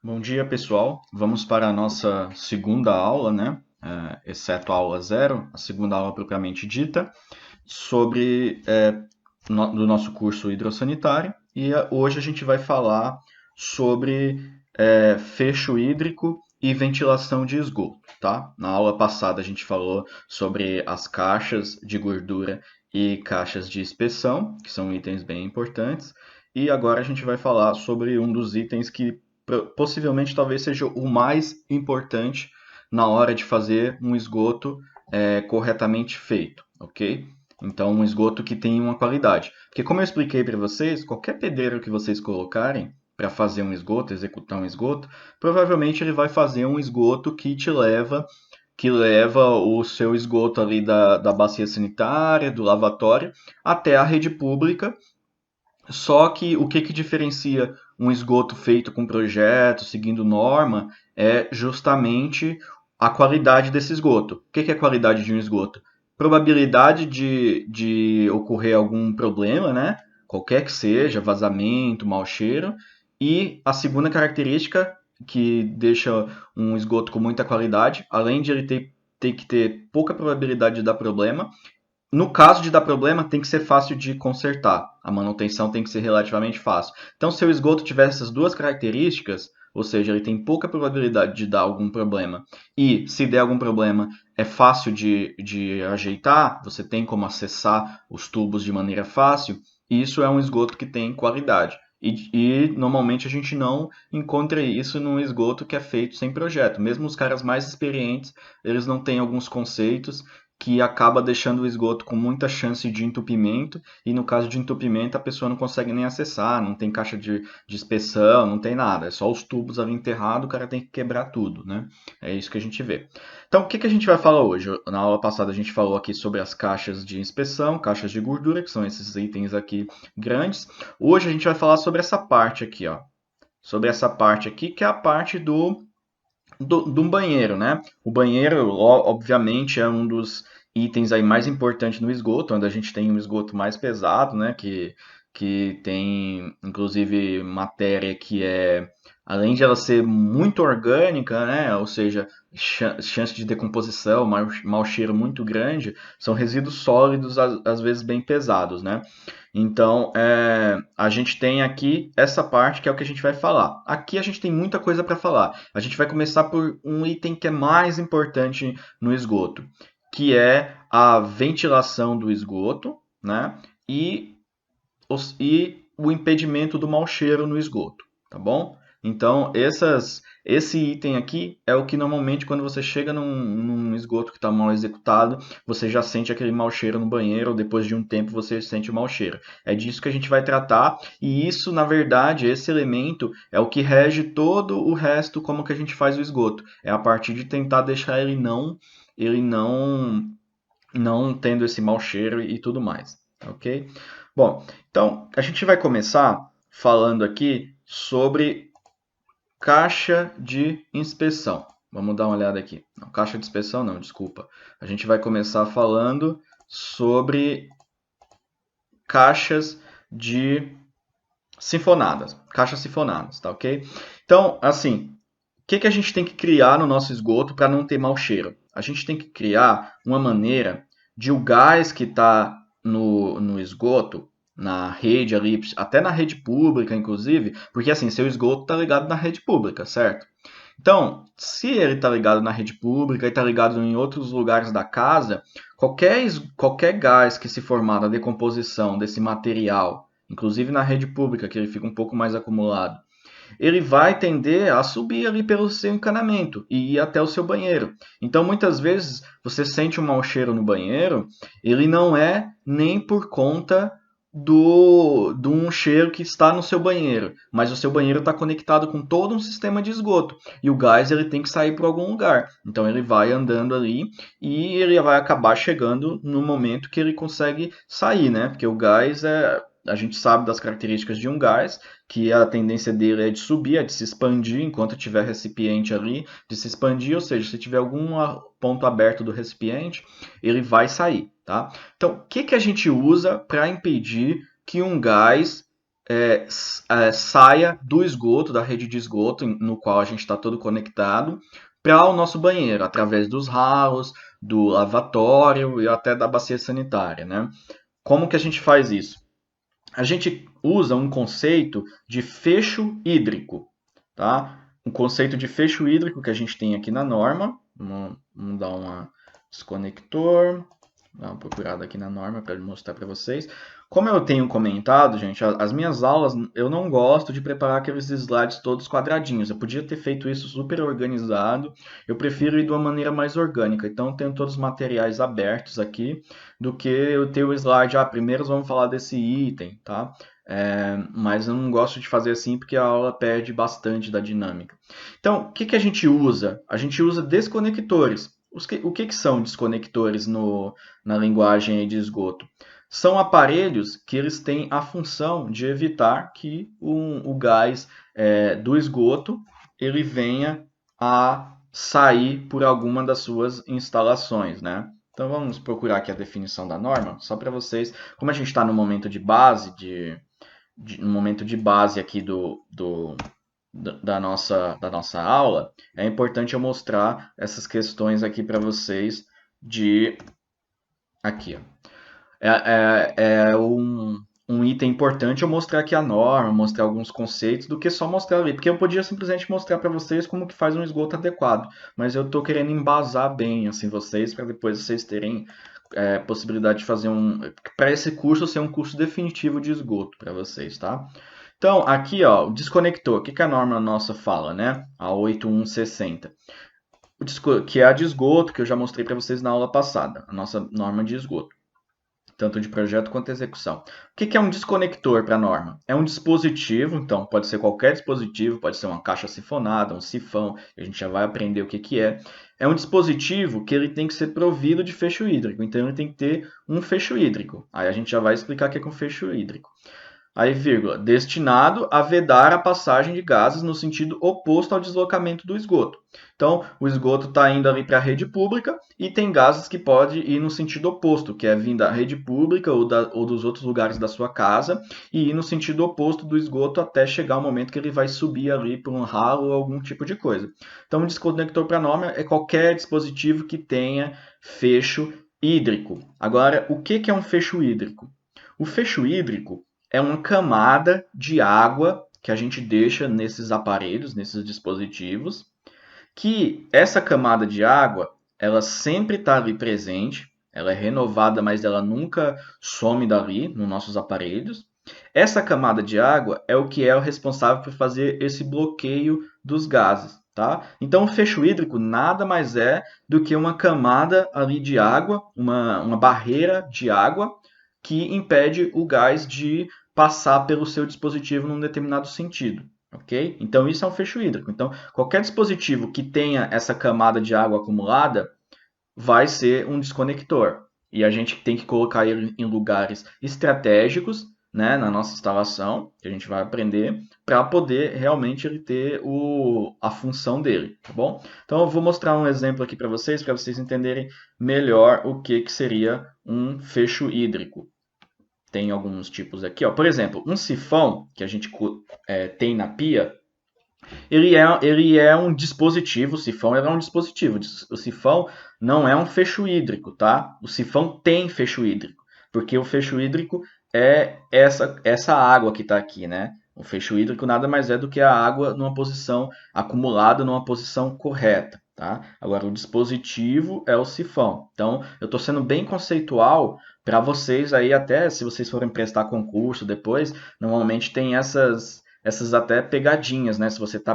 Bom dia, pessoal. Vamos para a nossa segunda aula, né? Exceto a aula zero, a segunda aula propriamente dita, sobre do nosso curso hidrossanitário. E hoje a gente vai falar sobre fecho hídrico e ventilação de esgoto, tá? Na aula passada a gente falou sobre as caixas de gordura e caixas de inspeção, que são itens bem importantes. E agora a gente vai falar sobre um dos itens que possivelmente talvez seja o mais importante na hora de fazer um esgoto corretamente feito, ok? Então, um esgoto que tem uma qualidade. Porque, como eu expliquei para vocês, qualquer pedreiro que vocês colocarem para fazer um esgoto, executar um esgoto, provavelmente ele vai fazer um esgoto que leva o seu esgoto ali da bacia sanitária, do lavatório, até a rede pública. Só que o que diferencia um esgoto feito com projeto, seguindo norma, é justamente a qualidade desse esgoto. O que é a qualidade de um esgoto? Probabilidade de ocorrer algum problema, né? Qualquer que seja, vazamento, mau cheiro. E a segunda característica que deixa um esgoto com muita qualidade, além de ele ter que ter pouca probabilidade de dar problema, no caso de dar problema, tem que ser fácil de consertar. A manutenção tem que ser relativamente fácil. Então, se o esgoto tiver essas duas características, ou seja, ele tem pouca probabilidade de dar algum problema, e se der algum problema, é fácil de ajeitar, você tem como acessar os tubos de maneira fácil, isso é um esgoto que tem qualidade. E normalmente a gente não encontra isso num esgoto que é feito sem projeto. Mesmo os caras mais experientes, eles não têm alguns conceitos que acaba deixando o esgoto com muita chance de entupimento, e no caso de entupimento a pessoa não consegue nem acessar, não tem caixa de inspeção, não tem nada, é só os tubos ali enterrados, o cara tem que quebrar tudo, né? É isso que a gente vê. Então, o que a gente vai falar hoje? Na aula passada a gente falou aqui sobre as caixas de inspeção, caixas de gordura, que são esses itens aqui grandes. Hoje a gente vai falar sobre essa parte aqui, ó. Sobre essa parte aqui, que é a parte de um banheiro, né? O banheiro, obviamente, é um dos itens aí mais importantes no esgoto, onde a gente tem um esgoto mais pesado, né? Que tem, inclusive, matéria que é, além de ela ser muito orgânica, né? Ou seja, chance de decomposição, mau cheiro muito grande, são resíduos sólidos, às vezes bem pesados, né? Então, a gente tem aqui essa parte que é o que a gente vai falar. Aqui a gente tem muita coisa para falar. A gente vai começar por um item que é mais importante no esgoto, que é a ventilação do esgoto, né? E e o impedimento do mau cheiro no esgoto, tá bom? Então, esse item aqui é o que normalmente quando você chega num esgoto que está mal executado, você já sente aquele mau cheiro no banheiro, ou depois de um tempo você sente o mau cheiro. É disso que a gente vai tratar, e isso, na verdade, esse elemento é o que rege todo o resto, como que a gente faz o esgoto. É a partir de tentar deixar ele não tendo esse mau cheiro e tudo mais, ok? Bom, então a gente vai começar falando aqui sobre caixa de inspeção. Vamos dar uma olhada aqui. Não, caixa de inspeção não, desculpa. A gente vai começar falando sobre caixas de sinfonadas, caixas sifonadas, tá ok? Então, assim, o que a gente tem que criar no nosso esgoto para não ter mau cheiro? A gente tem que criar uma maneira de o gás que está no esgoto, na rede ali, até na rede pública, inclusive, porque assim, seu esgoto está ligado na rede pública, certo? Então, se ele está ligado na rede pública e está ligado em outros lugares da casa, qualquer gás que se formar da decomposição desse material, inclusive na rede pública, que ele fica um pouco mais acumulado, ele vai tender a subir ali pelo seu encanamento e ir até o seu banheiro. Então, muitas vezes, você sente um mau cheiro no banheiro, ele não é nem por conta de um cheiro que está no seu banheiro, mas o seu banheiro está conectado com todo um sistema de esgoto e o gás ele tem que sair por algum lugar. Então ele vai andando ali e ele vai acabar chegando no momento que ele consegue sair, né? Porque o gás a gente sabe das características de um gás, que a tendência dele é de subir, é de se expandir enquanto tiver recipiente ali, de se expandir, ou seja, se tiver algum ponto aberto do recipiente, ele vai sair, tá? Então, o que a gente usa para impedir que um gás saia do esgoto, da rede de esgoto, no qual a gente está todo conectado, para o nosso banheiro, através dos ralos, do lavatório e até da bacia sanitária, né? Como que a gente faz isso? A gente usa um conceito de fecho hídrico, tá? Um conceito de fecho hídrico que a gente tem aqui na norma. Vamos dar uma desconector, dar uma procurada aqui na norma para mostrar para vocês. Como eu tenho comentado, gente, as minhas aulas, eu não gosto de preparar aqueles slides todos quadradinhos. Eu podia ter feito isso super organizado. Eu prefiro ir de uma maneira mais orgânica. Então, eu tenho todos os materiais abertos aqui, do que eu ter o slide, primeiro vamos falar desse item, tá? Mas eu não gosto de fazer assim porque a aula perde bastante da dinâmica. Então, o que a gente usa? A gente usa desconectores. O que são desconectores na linguagem de esgoto? São aparelhos que eles têm a função de evitar que o gás do esgoto ele venha a sair por alguma das suas instalações, né? Então vamos procurar aqui a definição da norma, só para vocês, como a gente está no momento de base, no momento de base aqui da nossa aula, é importante eu mostrar essas questões aqui para vocês aqui, ó. É um item importante eu mostrar aqui a norma, mostrar alguns conceitos, do que só mostrar ali. Porque eu podia simplesmente mostrar para vocês como que faz um esgoto adequado. Mas eu estou querendo embasar bem assim vocês, para depois vocês terem possibilidade de fazer para esse curso ser um curso definitivo de esgoto para vocês, tá? Então, aqui, ó, o desconector. O que a norma nossa fala, né? A 8160. Que é a de esgoto, que eu já mostrei para vocês na aula passada. A nossa norma de esgoto, tanto de projeto quanto execução. O que é um desconector para a norma? É um dispositivo, então pode ser qualquer dispositivo, pode ser uma caixa sifonada, um sifão, a gente já vai aprender o que é. É um dispositivo que ele tem que ser provido de fecho hídrico, então ele tem que ter um fecho hídrico. Aí a gente já vai explicar o que é um fecho hídrico. Aí, vírgula, destinado a vedar a passagem de gases no sentido oposto ao deslocamento do esgoto. Então, o esgoto está indo ali para a rede pública e tem gases que pode ir no sentido oposto, que é vir da rede pública ou dos outros lugares da sua casa e ir no sentido oposto do esgoto até chegar o momento que ele vai subir ali para um ralo ou algum tipo de coisa. Então, um desconector para norma é qualquer dispositivo que tenha fecho hídrico. Agora, o que é um fecho hídrico? O fecho hídrico é uma camada de água que a gente deixa nesses aparelhos, nesses dispositivos, que essa camada de água, ela sempre está ali presente, ela é renovada, mas ela nunca some dali nos nossos aparelhos. Essa camada de água é o que é o responsável por fazer esse bloqueio dos gases, tá? Então, o fecho hídrico nada mais é do que uma camada ali de água, uma barreira de água que impede o gás de passar pelo seu dispositivo num determinado sentido. Ok? Então, isso é um fecho hídrico. Então, qualquer dispositivo que tenha essa camada de água acumulada vai ser um desconector. E a gente tem que colocar ele em lugares estratégicos, né, na nossa instalação, que a gente vai aprender, para poder realmente ele ter a função dele, tá bom? Então, eu vou mostrar um exemplo aqui para vocês entenderem melhor o que seria um fecho hídrico. Tem alguns tipos aqui, ó. Por exemplo, um sifão que a gente tem na pia, ele é um dispositivo, o sifão é um dispositivo. O sifão não é um fecho hídrico, tá? O sifão tem fecho hídrico, porque o fecho hídrico é essa água que está aqui, né? O fecho hídrico nada mais é do que a água numa posição acumulada, numa posição correta, tá? Agora, o dispositivo é o sifão. Então, eu estou sendo bem conceitual para vocês aí, até se vocês forem prestar concurso depois, normalmente tem essas até pegadinhas, né? Se você está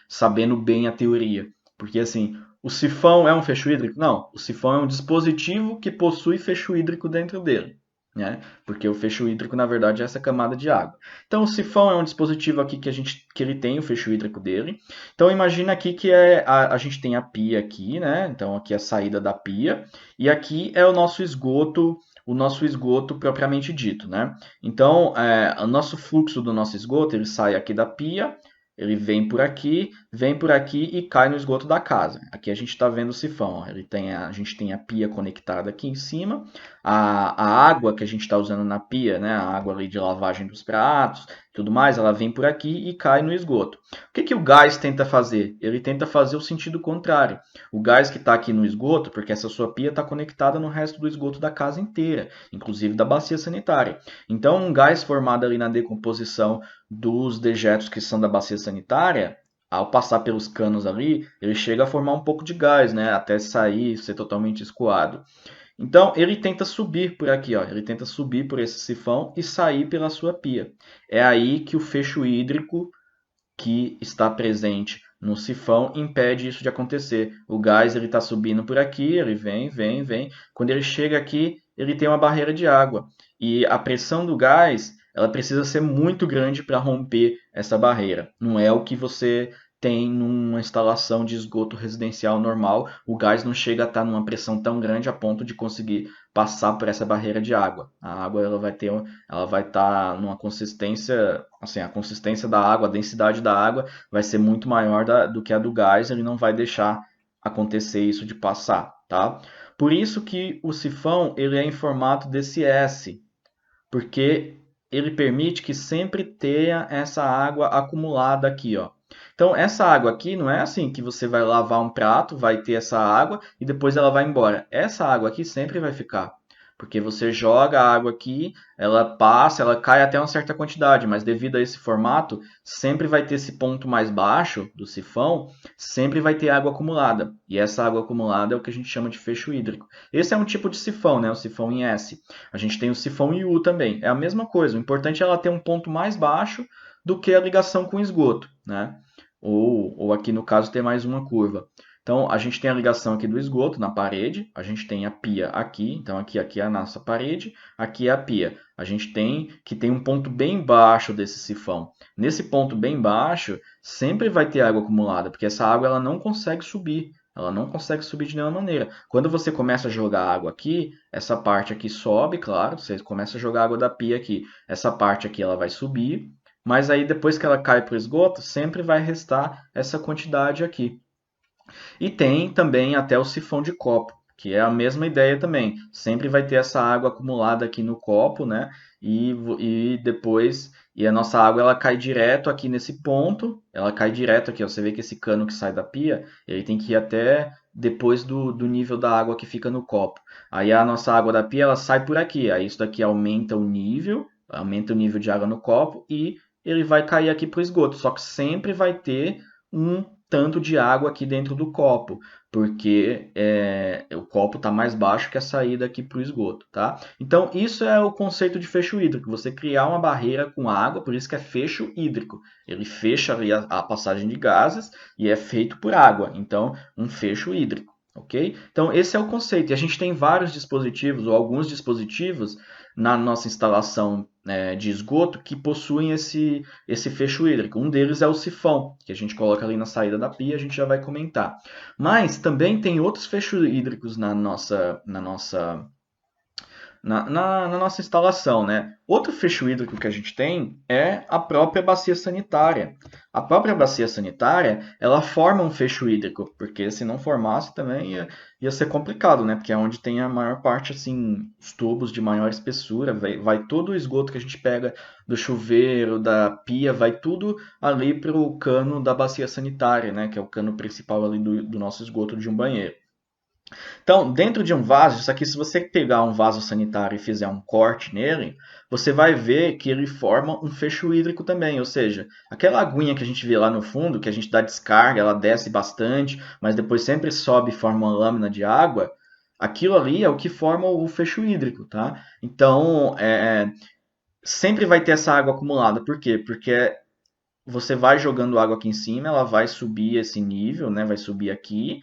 sabendo bem a teoria. Porque assim, o sifão é um fecho hídrico? Não, o sifão é um dispositivo que possui fecho hídrico dentro dele. Né? Porque o fecho hídrico, na verdade, é essa camada de água. Então, o sifão é um dispositivo aqui que ele tem o fecho hídrico dele. Então, imagina aqui que a gente tem a pia aqui, né? Então, aqui é a saída da pia. E aqui é o nosso esgoto propriamente dito, né? Então, o nosso fluxo do nosso esgoto, ele sai aqui da pia, Ele vem por aqui e cai no esgoto da casa. Aqui a gente está vendo o sifão. Ó. A gente tem a pia conectada aqui em cima. A água que a gente está usando na pia, né, a água ali de lavagem dos pratos, tudo mais, ela vem por aqui e cai no esgoto. O que, que o gás tenta fazer? Ele tenta fazer o sentido contrário. O gás que está aqui no esgoto, porque essa sua pia está conectada no resto do esgoto da casa inteira, inclusive da bacia sanitária. Então, um gás formado ali na decomposição dos dejetos que são da bacia sanitária, ao passar pelos canos ali, ele chega a formar um pouco de gás, né, até sair, ser totalmente escoado. Então, ele tenta subir por aqui, ó. Ele tenta subir por esse sifão e sair pela sua pia. É aí que o fecho hídrico que está presente no sifão impede isso de acontecer. O gás ele está subindo por aqui, ele vem. Quando ele chega aqui, ele tem uma barreira de água. E a pressão do gás ela precisa ser muito grande para romper essa barreira. Não é o que você tem numa instalação de esgoto residencial normal. O gás não chega a estar numa pressão tão grande a ponto de conseguir passar por essa barreira de água. A água ela vai estar numa consistência, assim, a consistência da água, a densidade da água vai ser muito maior do que a do gás, ele não vai deixar acontecer isso de passar, tá? Por isso que o sifão ele é em formato DCS, porque ele permite que sempre tenha essa água acumulada aqui, ó. Então, essa água aqui não é assim que você vai lavar um prato, vai ter essa água e depois ela vai embora. Essa água aqui sempre vai ficar. Porque você joga a água aqui, ela passa, ela cai até uma certa quantidade, mas devido a esse formato, sempre vai ter esse ponto mais baixo do sifão, sempre vai ter água acumulada. E essa água acumulada é o que a gente chama de fecho hídrico. Esse é um tipo de sifão, né? O sifão em S. A gente tem o sifão em U também. É a mesma coisa. O importante é ela ter um ponto mais baixo do que a ligação com o esgoto, né? Ou aqui no caso ter mais uma curva. Então, a gente tem a ligação aqui do esgoto na parede, a gente tem a pia aqui, então aqui é a nossa parede, aqui é a pia. A gente tem que tem um ponto bem baixo desse sifão. Nesse ponto bem baixo, sempre vai ter água acumulada, porque essa água ela não consegue subir. Ela não consegue subir de nenhuma maneira. Quando você começa a jogar água aqui, essa parte aqui sobe, claro, você começa a jogar água da pia aqui. Essa parte aqui ela vai subir, mas aí depois que ela cai para o esgoto, sempre vai restar essa quantidade aqui. E tem também até o sifão de copo, que é a mesma ideia também. Sempre vai ter essa água acumulada aqui no copo, né? E depois, e a nossa água ela cai direto aqui nesse ponto, ela cai direto aqui, ó. Você vê que esse cano que sai da pia, ele tem que ir até depois do nível da água que fica no copo. Aí a nossa água da pia ela sai por aqui, aí isso daqui aumenta o nível de água no copo e ele vai cair aqui para o esgoto. Só que sempre vai ter um tanto de água aqui dentro do copo, porque o copo está mais baixo que a saída aqui para o esgoto, tá? Então, isso é o conceito de fecho hídrico, você criar uma barreira com água, por isso que é fecho hídrico. Ele fecha ali a passagem de gases e é feito por água, então, um fecho hídrico. Ok? Então, esse é o conceito. E a gente tem vários dispositivos, ou alguns dispositivos, na nossa instalação de esgoto que possuem esse fecho hídrico. Um deles é o sifão, que a gente coloca ali na saída da pia, a gente já vai comentar. Mas também tem outros fechos hídricos na nossa instalação, né? Outro fecho hídrico que a gente tem é a própria bacia sanitária. A própria bacia sanitária, ela forma um fecho hídrico, porque se não formasse também ia ser complicado, né? Porque é onde tem a maior parte, assim, os tubos de maior espessura, vai todo o esgoto que a gente pega do chuveiro, da pia, vai tudo ali para o cano da bacia sanitária, né? Que é o cano principal ali do nosso esgoto de um banheiro. Então, dentro de um vaso, isso aqui, se você pegar um vaso sanitário e fizer um corte nele, você vai ver que ele forma um fecho hídrico também, ou seja, aquela aguinha que a gente vê lá no fundo, que a gente dá descarga, ela desce bastante, mas depois sempre sobe e forma uma lâmina de água, aquilo ali é o que forma o fecho hídrico, tá? Então, sempre vai ter essa água acumulada. Por quê? Porque você vai jogando água aqui em cima, ela vai subir esse nível, né? Vai subir aqui,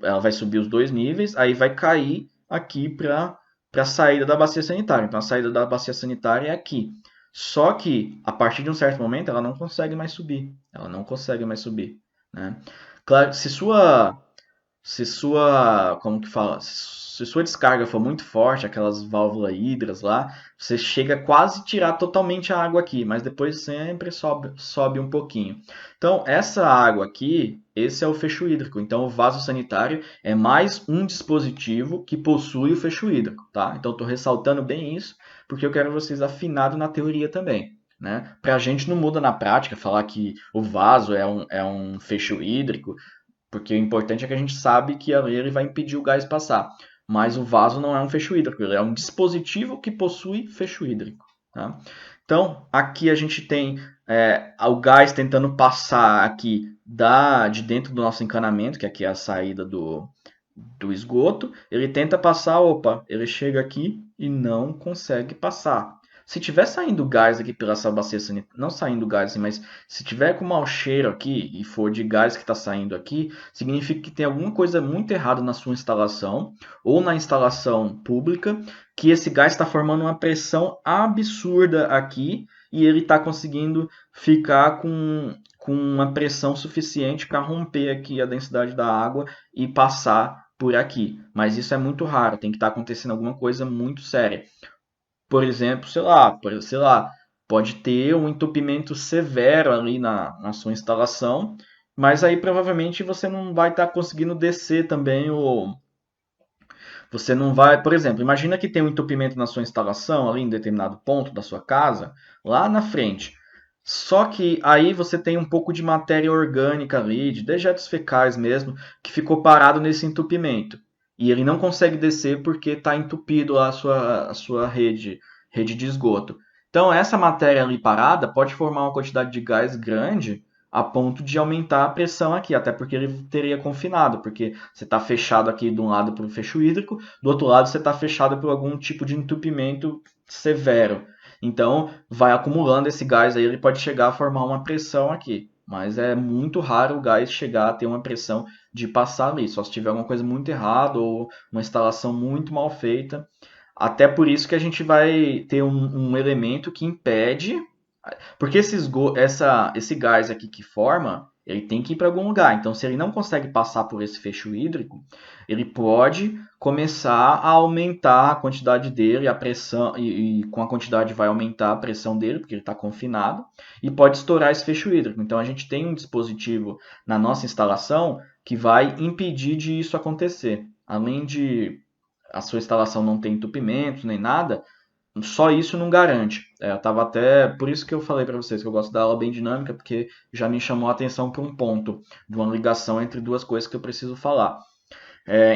ela vai subir os dois níveis, aí vai cair aqui para a saída da bacia sanitária. Então a saída da bacia sanitária é aqui. Só que a partir de um certo momento ela não consegue mais subir. Ela não consegue mais subir, né? Claro, se sua, como que fala, se sua descarga for muito forte, aquelas válvulas hidras lá, você chega a quase tirar totalmente a água aqui, mas depois sempre sobe um pouquinho. Então, essa água aqui, esse é o fecho hídrico. Então, o vaso sanitário é mais um dispositivo que possui o fecho hídrico, tá? Então, estou ressaltando bem isso, porque eu quero vocês afinados na teoria também. Né? Para a gente não muda na prática falar que o vaso é um fecho hídrico, porque o importante é que a gente sabe que ali ele vai impedir o gás passar. Mas o vaso não é um fecho hídrico, ele é um dispositivo que possui fecho hídrico. Tá? Então, aqui a gente tem o gás tentando passar aqui de dentro do nosso encanamento, que aqui é a saída do esgoto. Ele tenta passar, opa, ele chega aqui e não consegue passar. Se tiver saindo gás aqui pela essa bacia sanitária, não saindo gás assim, mas se tiver com mau cheiro aqui e for de gás que está saindo aqui, significa que tem alguma coisa muito errada na sua instalação ou na instalação pública, que esse gás está formando uma pressão absurda aqui e ele está conseguindo ficar com uma pressão suficiente para romper aqui a densidade da água e passar por aqui. Mas isso é muito raro, tem que estar acontecendo alguma coisa muito séria. Por exemplo, sei lá, pode ter um entupimento severo ali na sua instalação, mas aí provavelmente você não vai estar conseguindo descer também o. Você não vai, por exemplo, imagina que tem um entupimento na sua instalação, ali em determinado ponto da sua casa, lá na frente. Só que aí você tem um pouco de matéria orgânica ali, de dejetos fecais mesmo, que ficou parado nesse entupimento. E ele não consegue descer porque está entupido a sua rede de esgoto. Então, essa matéria ali parada pode formar uma quantidade de gás grande a ponto de aumentar a pressão aqui, até porque ele teria confinado, porque você está fechado aqui de um lado por um fecho hídrico, do outro lado você está fechado por algum tipo de entupimento severo. Então, vai acumulando esse gás aí, ele pode chegar a formar uma pressão aqui. Mas é muito raro o gás chegar a ter uma pressão de passar ali, só se tiver alguma coisa muito errada ou uma instalação muito mal feita. Até por isso que a gente vai ter um elemento que impede, porque esse gás aqui que forma, ele tem que ir para algum lugar. Então, se ele não consegue passar por esse fecho hídrico, ele pode começar a aumentar a quantidade dele, a pressão, e com a quantidade vai aumentar a pressão dele, porque ele está confinado, e pode estourar esse fecho hídrico. Então, a gente tem um dispositivo na nossa instalação que vai impedir de isso acontecer. Além de a sua instalação não ter entupimento nem nada, só isso não garante. Eu tava até por isso que eu falei para vocês que eu gosto da aula bem dinâmica, porque já me chamou a atenção para um ponto de uma ligação entre duas coisas que eu preciso falar.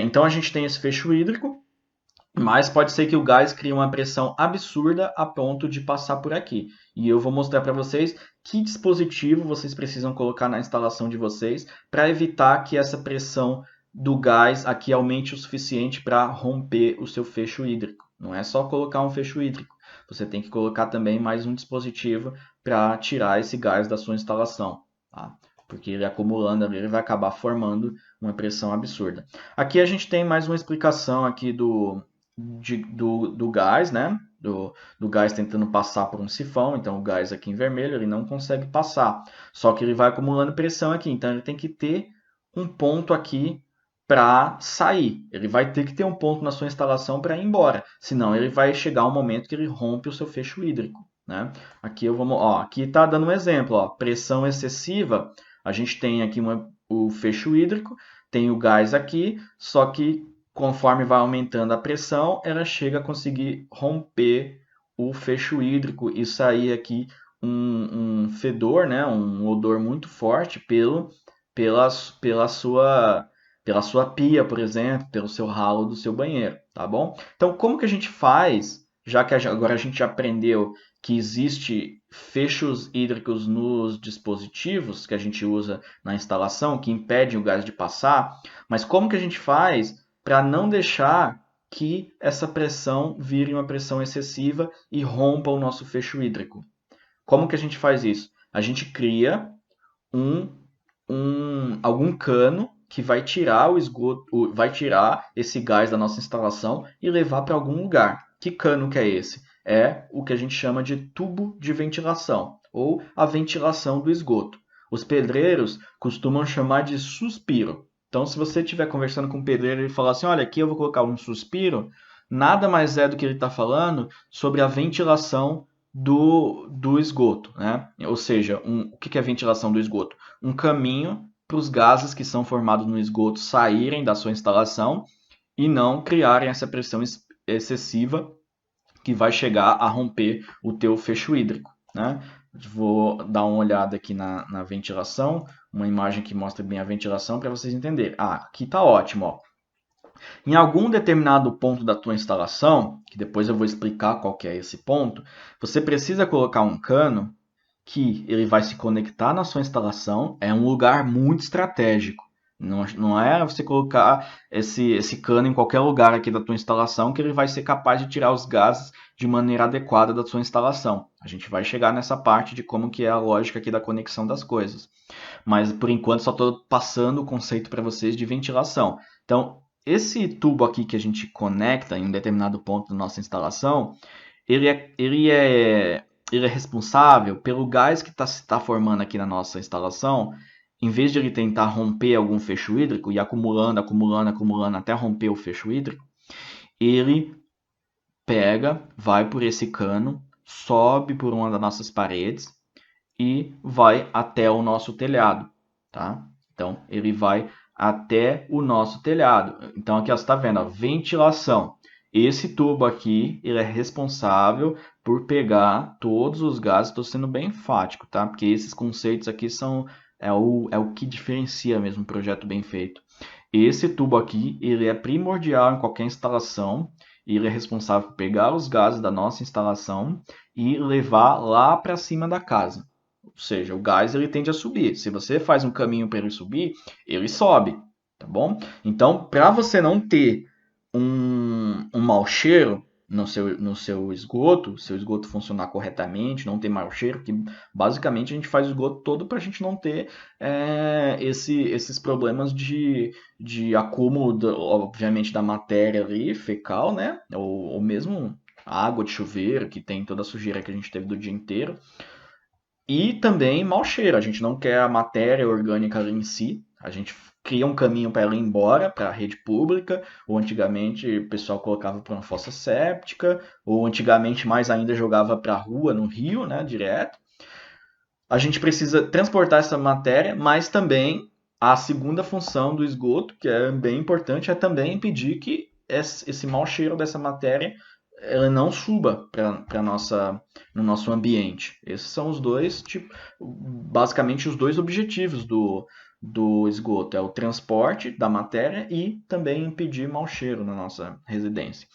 Então a gente tem esse fecho hídrico, mas pode ser que o gás crie uma pressão absurda a ponto de passar por aqui. E eu vou mostrar para vocês que dispositivo vocês precisam colocar na instalação de vocês para evitar que essa pressão do gás aqui aumente o suficiente para romper o seu fecho hídrico. Não é só colocar um fecho hídrico, você tem que colocar também mais um dispositivo para tirar esse gás da sua instalação, tá? Porque ele acumulando ali, ele vai acabar formando uma pressão absurda. Aqui a gente tem mais uma explicação aqui do gás, né? Do gás tentando passar por um sifão, então o gás aqui em vermelho ele não consegue passar, só que ele vai acumulando pressão aqui, então ele tem que ter um ponto aqui para sair. Ele vai ter que ter um ponto na sua instalação para ir embora, senão ele vai chegar um momento que ele rompe o seu fecho hídrico, né? Aqui aqui está dando um exemplo, ó, pressão excessiva. A gente tem aqui o fecho hídrico, tem o gás aqui, só que conforme vai aumentando a pressão, ela chega a conseguir romper o fecho hídrico e sair aqui um fedor, né? Um odor muito forte pela, pela sua pia, por exemplo, pelo seu ralo do seu banheiro, tá bom? Então, como que a gente faz, já que agora a gente aprendeu que existe fechos hídricos nos dispositivos que a gente usa na instalação, que impedem o gás de passar, mas como que a gente faz para não deixar que essa pressão vire uma pressão excessiva e rompa o nosso fecho hídrico? Como que a gente faz isso? A gente cria algum cano que vai tirar o esgoto, vai tirar esse gás da nossa instalação e levar para algum lugar. Que cano que é esse? É o que a gente chama de tubo de ventilação, ou a ventilação do esgoto. Os pedreiros costumam chamar de suspiro. Então, se você estiver conversando com o pedreiro e ele falar assim, olha, aqui eu vou colocar um suspiro, nada mais é do que ele está falando sobre a ventilação do esgoto, né? Ou seja, o que é ventilação do esgoto? Um caminho para os gases que são formados no esgoto saírem da sua instalação e não criarem essa pressão excessiva que vai chegar a romper o teu fecho hídrico, né? Vou dar uma olhada aqui na ventilação, uma imagem que mostra bem a ventilação para vocês entenderem. Aqui está ótimo, ó. Em algum determinado ponto da tua instalação, que depois eu vou explicar qual que é esse ponto, você precisa colocar um cano que ele vai se conectar na sua instalação, é um lugar muito estratégico. Não é você colocar esse cano em qualquer lugar aqui da tua instalação que ele vai ser capaz de tirar os gases de maneira adequada da sua instalação. A gente vai chegar nessa parte de como que é a lógica aqui da conexão das coisas. Mas por enquanto só estou passando o conceito para vocês de ventilação. Então, esse tubo aqui que a gente conecta em um determinado ponto da nossa instalação, ele é responsável pelo gás que se está formando aqui na nossa instalação. Em vez de ele tentar romper algum fecho hídrico e acumulando até romper o fecho hídrico, ele pega, vai por esse cano, sobe por uma das nossas paredes e vai até o nosso telhado, tá? Então, ele vai até o nosso telhado. Então, aqui você está vendo, ó, ventilação. Esse tubo aqui, ele é responsável por pegar todos os gases. Estou sendo bem enfático, tá? Porque esses conceitos aqui é o que diferencia mesmo um projeto bem feito. Esse tubo aqui, ele é primordial em qualquer instalação. E ele é responsável por pegar os gases da nossa instalação e levar lá para cima da casa. Ou seja, o gás ele tende a subir. Se você faz um caminho para ele subir, ele sobe, tá bom? Então, para você não ter um mau cheiro no seu esgoto, seu esgoto funcionar corretamente, não ter mau cheiro, que basicamente a gente faz o esgoto todo para a gente não ter esses problemas de acúmulo, obviamente, da matéria ali, fecal, né? Ou mesmo água de chuveiro, que tem toda a sujeira que a gente teve do dia inteiro. E também mau cheiro, a gente não quer a matéria orgânica ali em si, a gente cria um caminho para ela ir embora, para a rede pública, ou antigamente o pessoal colocava para uma fossa séptica, ou antigamente mais ainda jogava para a rua, no rio, né, direto. A gente precisa transportar essa matéria, mas também a segunda função do esgoto, que é bem importante, é também impedir que esse mau cheiro dessa matéria ela não suba no nosso ambiente. Esses são os dois, basicamente os dois objetivos do esgoto. É o transporte da matéria e também impedir mau cheiro na nossa residência.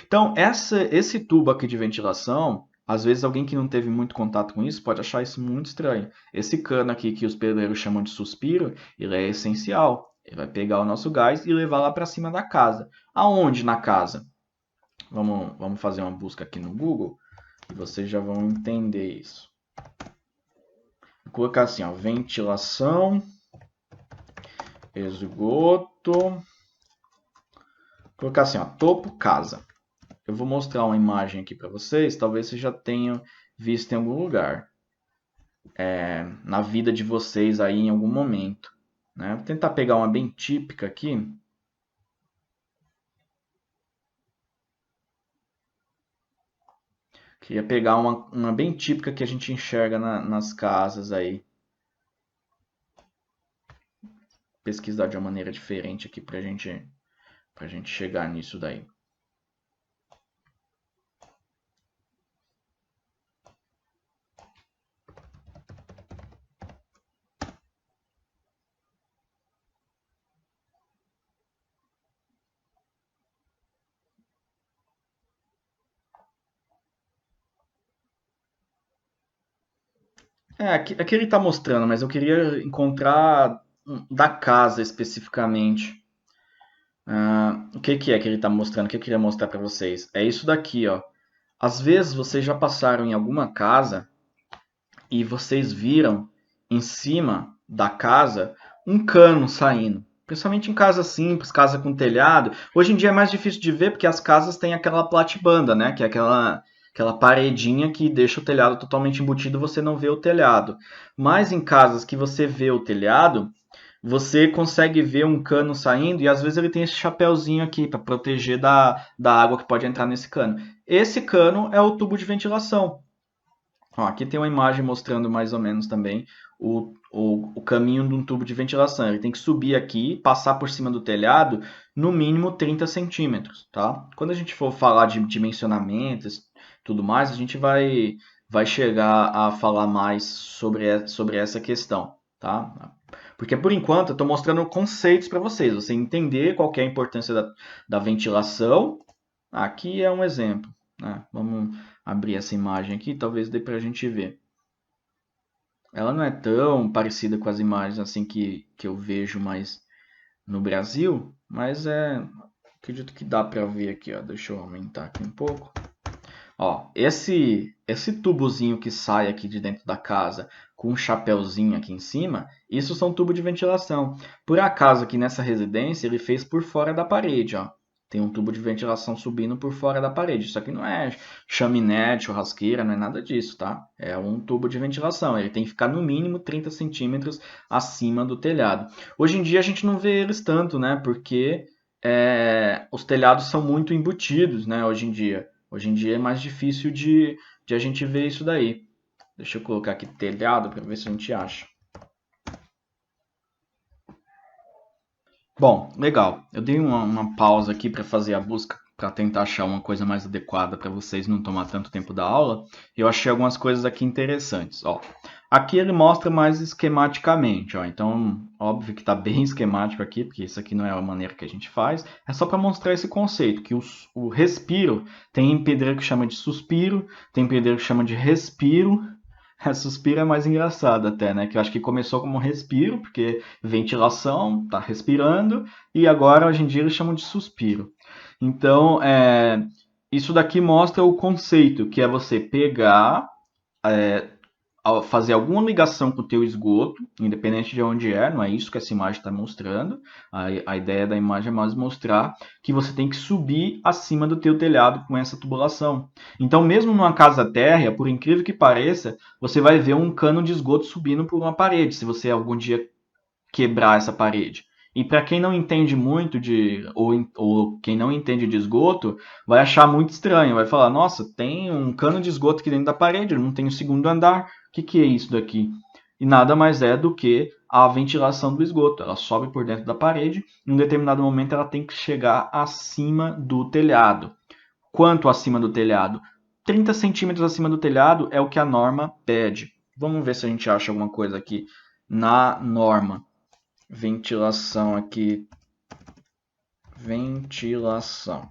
Então, esse tubo aqui de ventilação, às vezes alguém que não teve muito contato com isso pode achar isso muito estranho. Esse cano aqui que os pedreiros chamam de suspiro, ele é essencial. Ele vai pegar o nosso gás e levar lá para cima da casa. Aonde na casa? Vamos fazer uma busca aqui no Google e vocês já vão entender isso. Vou colocar assim, ó, ventilação, esgoto. Vou colocar assim, ó, topo casa. Eu vou mostrar uma imagem aqui para vocês, talvez vocês já tenham visto em algum lugar. Na vida de vocês aí em algum momento. Né? Vou tentar pegar uma bem típica aqui. Queria pegar uma bem típica que a gente enxerga nas casas aí. Pesquisar de uma maneira diferente aqui pra gente chegar nisso daí. Aqui ele está mostrando, mas eu queria encontrar da casa especificamente. O que é que ele está mostrando? O que eu queria mostrar para vocês? É isso daqui, ó. Às vezes vocês já passaram em alguma casa e vocês viram em cima da casa um cano saindo. Principalmente em casa simples, casa com telhado. Hoje em dia é mais difícil de ver porque as casas têm aquela platibanda, né? Que é aquela paredinha que deixa o telhado totalmente embutido, você não vê o telhado. Mas em casas que você vê o telhado, você consegue ver um cano saindo e às vezes ele tem esse chapéuzinho aqui para proteger da água que pode entrar nesse cano. Esse cano é o tubo de ventilação. Ó, aqui tem uma imagem mostrando mais ou menos também o caminho de um tubo de ventilação. Ele tem que subir aqui, passar por cima do telhado, no mínimo 30 centímetros, tá? Quando a gente for falar de dimensionamentos e tudo mais, a gente vai chegar a falar mais sobre essa questão, tá? Porque por enquanto eu estou mostrando conceitos para vocês, você entender qual que é a importância da ventilação. Aqui é um exemplo, né? Vamos abrir essa imagem aqui, talvez dê para a gente ver. Ela não é tão parecida com as imagens assim que eu vejo mais no Brasil, mas acredito que dá para ver aqui, ó. Deixa eu aumentar aqui um pouco. Ó, esse tubozinho que sai aqui de dentro da casa com um chapéuzinho aqui em cima, isso são tubos de ventilação. Por acaso aqui nessa residência ele fez por fora da parede, ó. Tem um tubo de ventilação subindo por fora da parede. Isso aqui não é chaminé, churrasqueira, não é nada disso, tá? É um tubo de ventilação. Ele tem que ficar no mínimo 30 centímetros acima do telhado. Hoje em dia a gente não vê eles tanto, né? Porque os telhados são muito embutidos, né? Hoje em dia. Hoje em dia é mais difícil de a gente ver isso daí. Deixa eu colocar aqui telhado para ver se a gente acha. Bom, legal. Eu dei uma pausa aqui para fazer a busca, para tentar achar uma coisa mais adequada para vocês não tomar tanto tempo da aula. Eu achei algumas coisas aqui interessantes. Ó, aqui ele mostra mais esquematicamente. Ó, então, óbvio que está bem esquemático aqui, porque isso aqui não é a maneira que a gente faz. É só para mostrar esse conceito, que o respiro tem pedreiro que chama de suspiro, tem pedreiro que chama de respiro. A suspiro é mais engraçado até, né? Que eu acho que começou como respiro, porque ventilação, tá respirando, e agora hoje em dia eles chamam de suspiro. Então, isso daqui mostra o conceito, que é você pegar, fazer alguma ligação com o teu esgoto, independente de onde não é isso que essa imagem está mostrando. A ideia da imagem é mais mostrar que você tem que subir acima do teu telhado com essa tubulação. Então, mesmo numa casa térrea, por incrível que pareça, você vai ver um cano de esgoto subindo por uma parede, se você algum dia quebrar essa parede. E para quem não entende muito ou quem não entende de esgoto, vai achar muito estranho, vai falar: nossa, tem um cano de esgoto aqui dentro da parede, não tem o segundo andar, o que é isso daqui? E nada mais é do que a ventilação do esgoto. Ela sobe por dentro da parede, em um determinado momento ela tem que chegar acima do telhado. Quanto acima do telhado? 30 centímetros acima do telhado é o que a norma pede. Vamos ver se a gente acha alguma coisa aqui na norma. Ventilação aqui. Ventilação.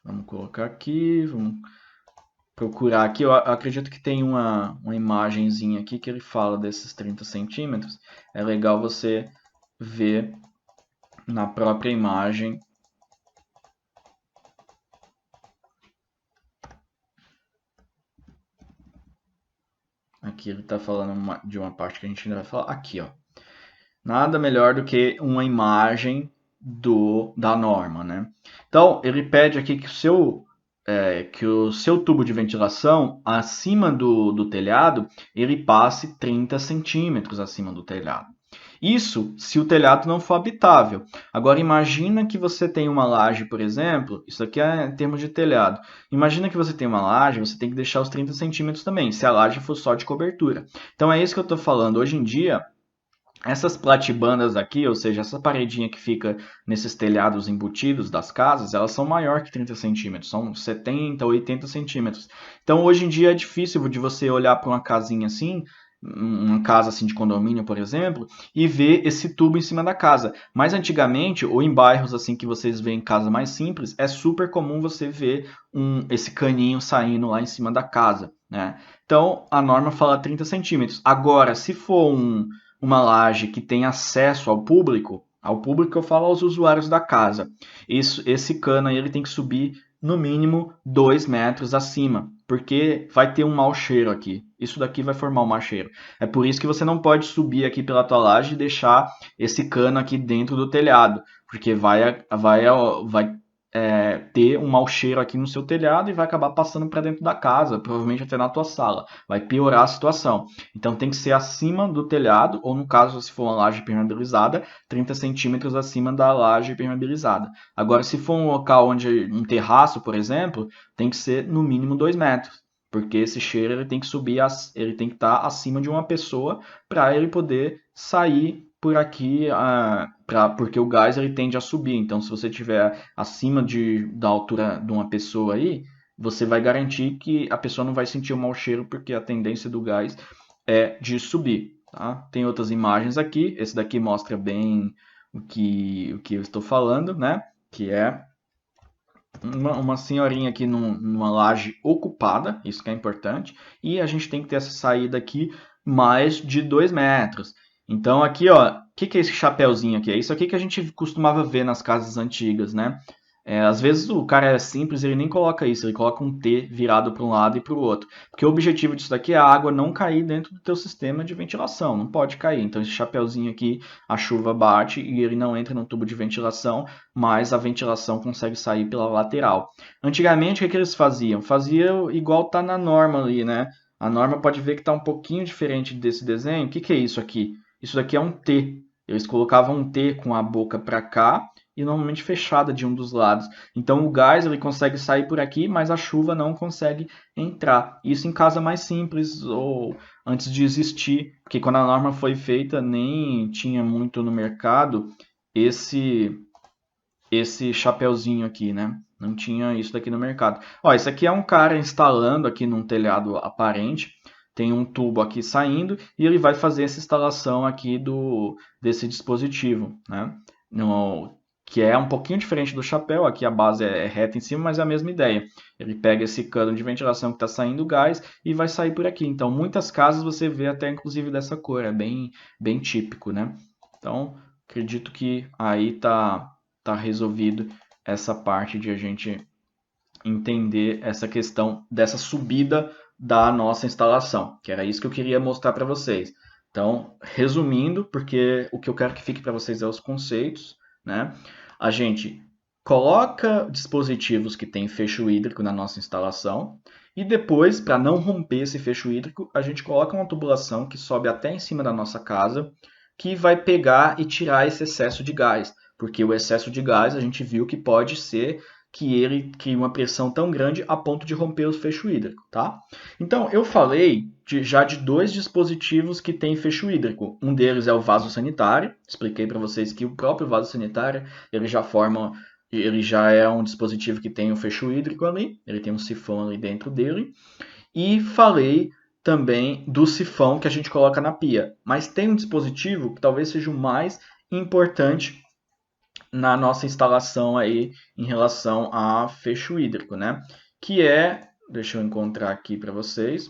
Vamos colocar aqui. Vamos procurar aqui. Eu acredito que tem uma imagenzinha aqui que ele fala desses 30 centímetros. É legal você ver na própria imagem. Aqui ele está falando de uma parte que a gente ainda vai falar. Aqui, ó. Nada melhor do que uma imagem da norma, né? Então, ele pede aqui que o seu tubo de ventilação, acima do telhado, ele passe 30 centímetros acima do telhado. Isso se o telhado não for habitável. Agora, imagina que você tem uma laje, por exemplo, isso aqui é em termos de telhado. Imagina que você tem uma laje, você tem que deixar os 30 centímetros também, se a laje for só de cobertura. Então, é isso que eu estou falando. Hoje em dia, essas platibandas aqui, ou seja, essa paredinha que fica nesses telhados embutidos das casas, elas são maior que 30 centímetros, são 70, 80 centímetros. Então, hoje em dia é difícil de você olhar para uma casinha assim, uma casa assim de condomínio, por exemplo, e ver esse tubo em cima da casa. Mas antigamente, ou em bairros assim que vocês veem casa mais simples, é super comum você ver esse caninho saindo lá em cima da casa, né? Então, a norma fala 30 centímetros. Agora, se for uma laje que tem acesso ao público eu falo aos usuários da casa, esse cano aí ele tem que subir no mínimo 2 metros acima, porque vai ter um mau cheiro aqui. Isso daqui vai formar um mau cheiro. É por isso que você não pode subir aqui pela tua laje e deixar esse cano aqui dentro do telhado, porque vai ter um mau cheiro aqui no seu telhado e vai acabar passando para dentro da casa, provavelmente até na tua sala. Vai piorar a situação. Então tem que ser acima do telhado, ou no caso, se for uma laje impermeabilizada, 30 centímetros acima da laje impermeabilizada. Agora, se for um local onde um terraço, por exemplo, tem que ser no mínimo 2 metros. Porque esse cheiro ele tem que subir, ele tem que estar acima de uma pessoa para ele poder sair por aqui, porque o gás ele tende a subir. Então, se você tiver acima da altura de uma pessoa aí, você vai garantir que a pessoa não vai sentir o mau cheiro, porque a tendência do gás é de subir. Tá? Tem outras imagens aqui. Esse daqui mostra bem o que eu estou falando, né? Que é uma senhorinha aqui numa laje ocupada, isso que é importante, e a gente tem que ter essa saída aqui mais de 2 metros. Então aqui, ó, o que é esse chapéuzinho aqui? É isso aqui que a gente costumava ver nas casas antigas, né? Às vezes o cara é simples, ele nem coloca isso, ele coloca um T virado para um lado e para o outro. Porque o objetivo disso daqui é a água não cair dentro do teu sistema de ventilação, não pode cair. Então esse chapéuzinho aqui, a chuva bate e ele não entra no tubo de ventilação, mas a ventilação consegue sair pela lateral. Antigamente, o que eles faziam? Faziam igual tá na norma ali, né? A norma pode ver que está um pouquinho diferente desse desenho. O que é isso aqui? Isso daqui é um T. Eles colocavam um T com a boca para cá e normalmente fechada de um dos lados. Então o gás ele consegue sair por aqui, mas a chuva não consegue entrar. Isso em casa mais simples ou antes de existir, porque quando a norma foi feita nem tinha muito no mercado esse chapeuzinho aqui, né? Não tinha isso daqui no mercado. Ó, esse aqui é um cara instalando aqui num telhado aparente. Tem um tubo aqui saindo e ele vai fazer essa instalação aqui desse dispositivo, né? Que é um pouquinho diferente do chapéu. Aqui a base é reta em cima, mas é a mesma ideia. Ele pega esse cano de ventilação que está saindo gás e vai sair por aqui. Então, muitas casas você vê até inclusive dessa cor. É bem típico, né? Então, acredito que aí tá resolvido essa parte de a gente entender essa questão dessa subida da nossa instalação, que era isso que eu queria mostrar para vocês. Então, resumindo, porque o que eu quero que fique para vocês é os conceitos, né? A gente coloca dispositivos que têm fecho hídrico na nossa instalação e depois, para não romper esse fecho hídrico, a gente coloca uma tubulação que sobe até em cima da nossa casa, que vai pegar e tirar esse excesso de gás, porque o excesso de gás a gente viu que pode ser que ele crie uma pressão tão grande a ponto de romper o fecho hídrico, tá? Então, eu falei já de 2 dispositivos que têm fecho hídrico. Um deles é o vaso sanitário. Expliquei para vocês que o próprio vaso sanitário ele já é um dispositivo que tem o fecho hídrico ali, ele tem um sifão ali dentro dele. E falei também do sifão que a gente coloca na pia. Mas tem um dispositivo que talvez seja o mais importante na nossa instalação aí em relação a fecho hídrico, né? Que é, deixa eu encontrar aqui para vocês,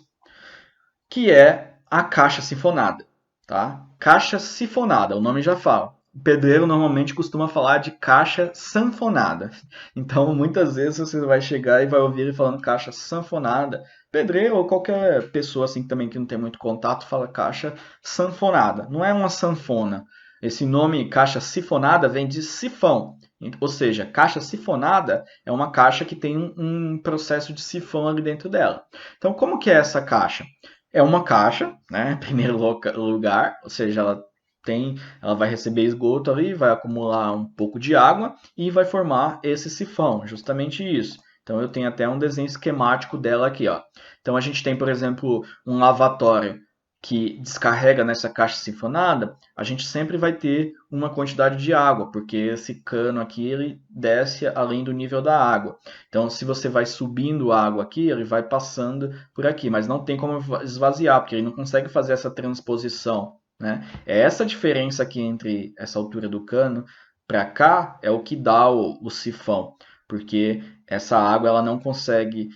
que é a caixa sifonada, tá? Caixa sifonada, o nome já fala. O pedreiro normalmente costuma falar de caixa sanfonada. Então, muitas vezes você vai chegar e vai ouvir ele falando caixa sanfonada. Pedreiro ou qualquer pessoa assim também que não tem muito contato fala caixa sanfonada. Não é uma sanfona. Esse nome caixa sifonada vem de sifão. Ou seja, caixa sifonada é uma caixa que tem um processo de sifão ali dentro dela. Então, como que é essa caixa? É uma caixa, né, em primeiro lugar, ou seja, ela vai receber esgoto ali, vai acumular um pouco de água e vai formar esse sifão, justamente isso. Então eu tenho até um desenho esquemático dela aqui, ó. Então a gente tem, por exemplo, um lavatório que descarrega nessa caixa sifonada, a gente sempre vai ter uma quantidade de água, porque esse cano aqui ele desce além do nível da água. Então, se você vai subindo água aqui, ele vai passando por aqui, mas não tem como esvaziar, porque ele não consegue fazer essa transposição, né? É essa diferença aqui entre essa altura do cano para cá é o que dá o sifão, porque essa água ela não consegue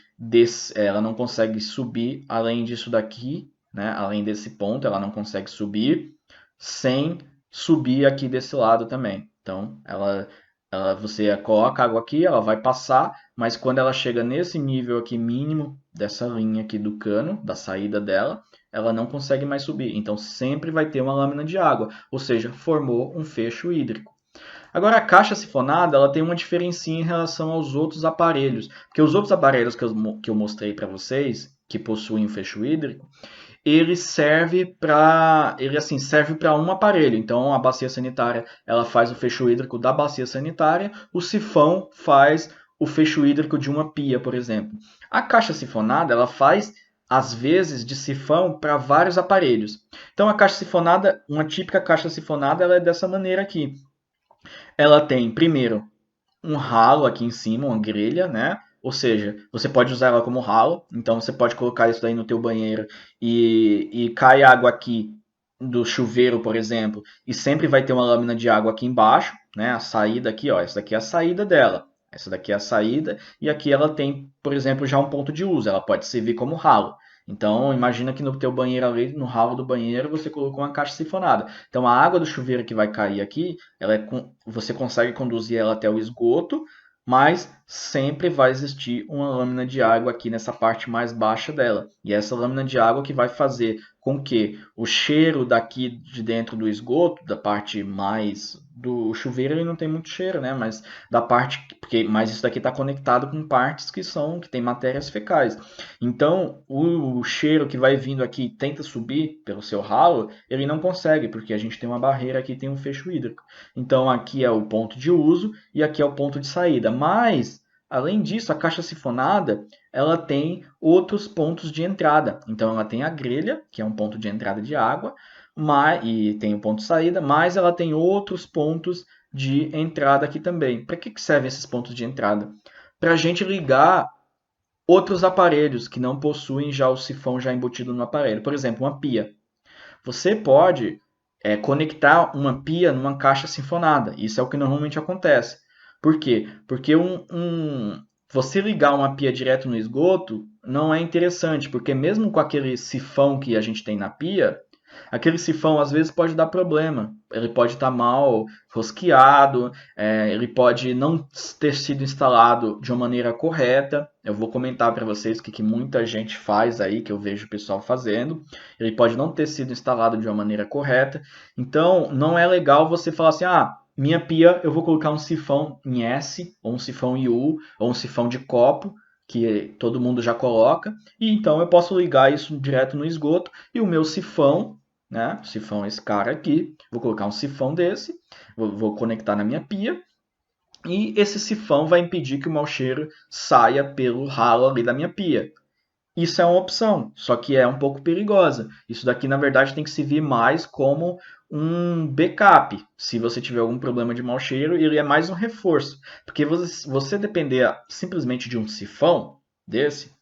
ela não consegue subir além disso daqui, né? Além desse ponto, ela não consegue subir sem subir aqui desse lado também. Então, você coloca a água aqui, ela vai passar, mas quando ela chega nesse nível aqui mínimo dessa linha aqui do cano, da saída dela, ela não consegue mais subir. Então, sempre vai ter uma lâmina de água, ou seja, formou um fecho hídrico. Agora, a caixa sifonada ela tem uma diferencinha em relação aos outros aparelhos, porque os outros aparelhos que eu mostrei para vocês, que possuem o fecho hídrico, serve para um aparelho. Então, a bacia sanitária ela faz o fecho hídrico da bacia sanitária, o sifão faz o fecho hídrico de uma pia, por exemplo. A caixa sifonada ela faz às vezes de sifão para vários aparelhos. Então, a caixa sifonada, uma típica caixa sifonada, ela é dessa maneira aqui. Ela tem, primeiro, um ralo aqui em cima, uma grelha, né? Ou seja, você pode usar ela como ralo, então você pode colocar isso daí no teu banheiro e cai água aqui do chuveiro, por exemplo, e sempre vai ter uma lâmina de água aqui embaixo, né? A saída aqui, ó, essa daqui é a saída dela. Essa daqui é a saída e aqui ela tem, por exemplo, já um ponto de uso, ela pode servir como ralo. Então, imagina que no teu banheiro ali, no ralo do banheiro, você colocou uma caixa sifonada. Então, a água do chuveiro que vai cair aqui, você consegue conduzir ela até o esgoto, mas sempre vai existir uma lâmina de água aqui nessa parte mais baixa dela. E essa lâmina de água que vai fazer com que o cheiro daqui de dentro do esgoto, da parte mais do chuveiro, ele não tem muito cheiro, né? Mas da parte mas isso daqui está conectado com partes que tem matérias fecais. Então, o cheiro que vai vindo aqui e tenta subir pelo seu ralo, ele não consegue, porque a gente tem uma barreira aqui, tem um fecho hídrico. Então, aqui é o ponto de uso e aqui é o ponto de saída. Mas, além disso, a caixa sifonada, ela tem outros pontos de entrada. Então, ela tem a grelha, que é um ponto de entrada de água, e tem o ponto de saída, mas ela tem outros pontos de entrada aqui também. Para que servem esses pontos de entrada? Para a gente ligar outros aparelhos que não possuem já o sifão já embutido no aparelho. Por exemplo, uma pia. Você pode conectar uma pia numa caixa sifonada. Isso é o que normalmente acontece. Por quê? Porque você ligar uma pia direto no esgoto não é interessante, porque mesmo com aquele sifão que a gente tem na pia, aquele sifão às vezes pode dar problema. Ele pode estar mal rosqueado, ele pode não ter sido instalado de uma maneira correta. Eu vou comentar para vocês o que muita gente faz aí, que eu vejo o pessoal fazendo. Ele pode não ter sido instalado de uma maneira correta. Então, não é legal você falar assim, minha pia eu vou colocar um sifão em S, ou um sifão em U, ou um sifão de copo, que todo mundo já coloca, e então eu posso ligar isso direto no esgoto, e o meu sifão, né? Sifão é esse cara aqui. Vou colocar um sifão desse, vou conectar na minha pia. E esse sifão vai impedir que o mau cheiro saia pelo ralo ali da minha pia. Isso é uma opção, só que é um pouco perigosa. Isso daqui, na verdade, tem que servir mais como um backup. Se você tiver algum problema de mau cheiro, ele é mais um reforço. Porque você depender simplesmente de um sifão desse,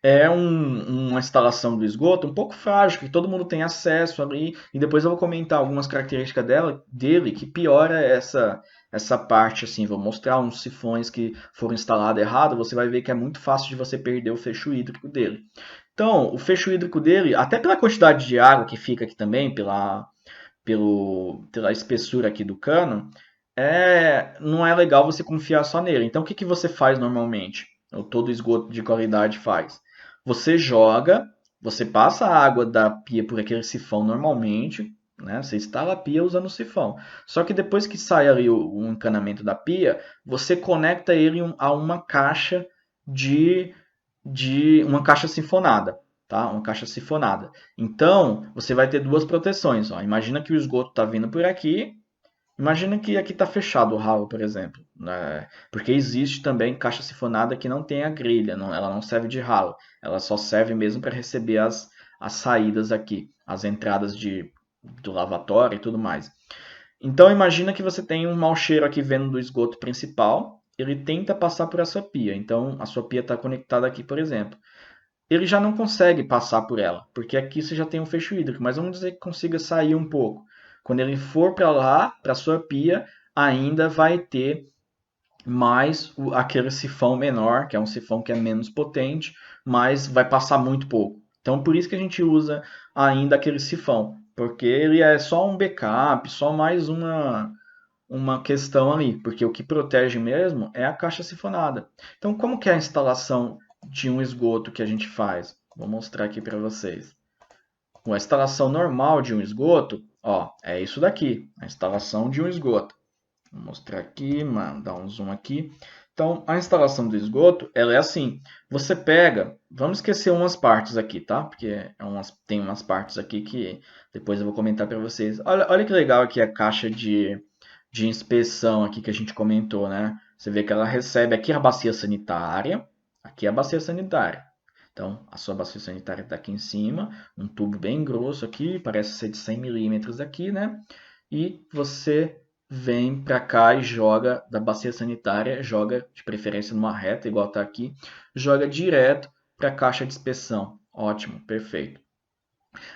é uma instalação do esgoto um pouco frágil, que todo mundo tem acesso ali, e depois eu vou comentar algumas características dele que piora essa parte, assim, vou mostrar uns sifões que foram instalados errado, você vai ver que é muito fácil de você perder o fecho hídrico dele. Então, o fecho hídrico dele, até pela quantidade de água que fica aqui também, pela espessura aqui do cano, não é legal você confiar só nele. Então, o que você faz normalmente? Ou todo esgoto de qualidade faz? Você passa a água da pia por aquele sifão normalmente, né? Você instala a pia usando o sifão. Só que depois que sai ali o encanamento da pia, você conecta ele a uma caixa de uma caixa sifonada, tá? Uma caixa sifonada. Então, você vai ter duas proteções, ó. Imagina que o esgoto está vindo por aqui. Imagina que aqui está fechado o ralo, por exemplo, né? Porque existe também caixa sifonada que não tem a grelha, ela não serve de ralo, ela só serve mesmo para receber as saídas aqui, as entradas do lavatório e tudo mais. Então imagina que você tem um mau cheiro aqui vindo do esgoto principal, ele tenta passar por essa pia, então a sua pia está conectada aqui, por exemplo. Ele já não consegue passar por ela, porque aqui você já tem um fecho hídrico, mas vamos dizer que consiga sair um pouco. Quando ele for para lá, para a sua pia, ainda vai ter mais aquele sifão menor, que é um sifão que é menos potente, mas vai passar muito pouco. Então, por isso que a gente usa ainda aquele sifão, porque ele é só um backup, só mais uma questão ali, porque o que protege mesmo é a caixa sifonada. Então, como que é a instalação de um esgoto que a gente faz? Vou mostrar aqui para vocês. A instalação normal de um esgoto, Ó, é isso daqui, a instalação de um esgoto. Vou mostrar aqui, dar um zoom aqui. Então, a instalação do esgoto, ela é assim. Você pega, vamos esquecer umas partes aqui, tá? Porque tem umas partes aqui que depois eu vou comentar para vocês. Olha que legal aqui a caixa de inspeção aqui que a gente comentou, né? Você vê que ela recebe aqui a bacia sanitária, aqui a bacia sanitária. Então, a sua bacia sanitária está aqui em cima, um tubo bem grosso aqui, parece ser de 100 milímetros aqui, né? E você vem para cá e joga da bacia sanitária, joga de preferência numa reta, igual está aqui, joga direto para a caixa de inspeção. Ótimo, perfeito.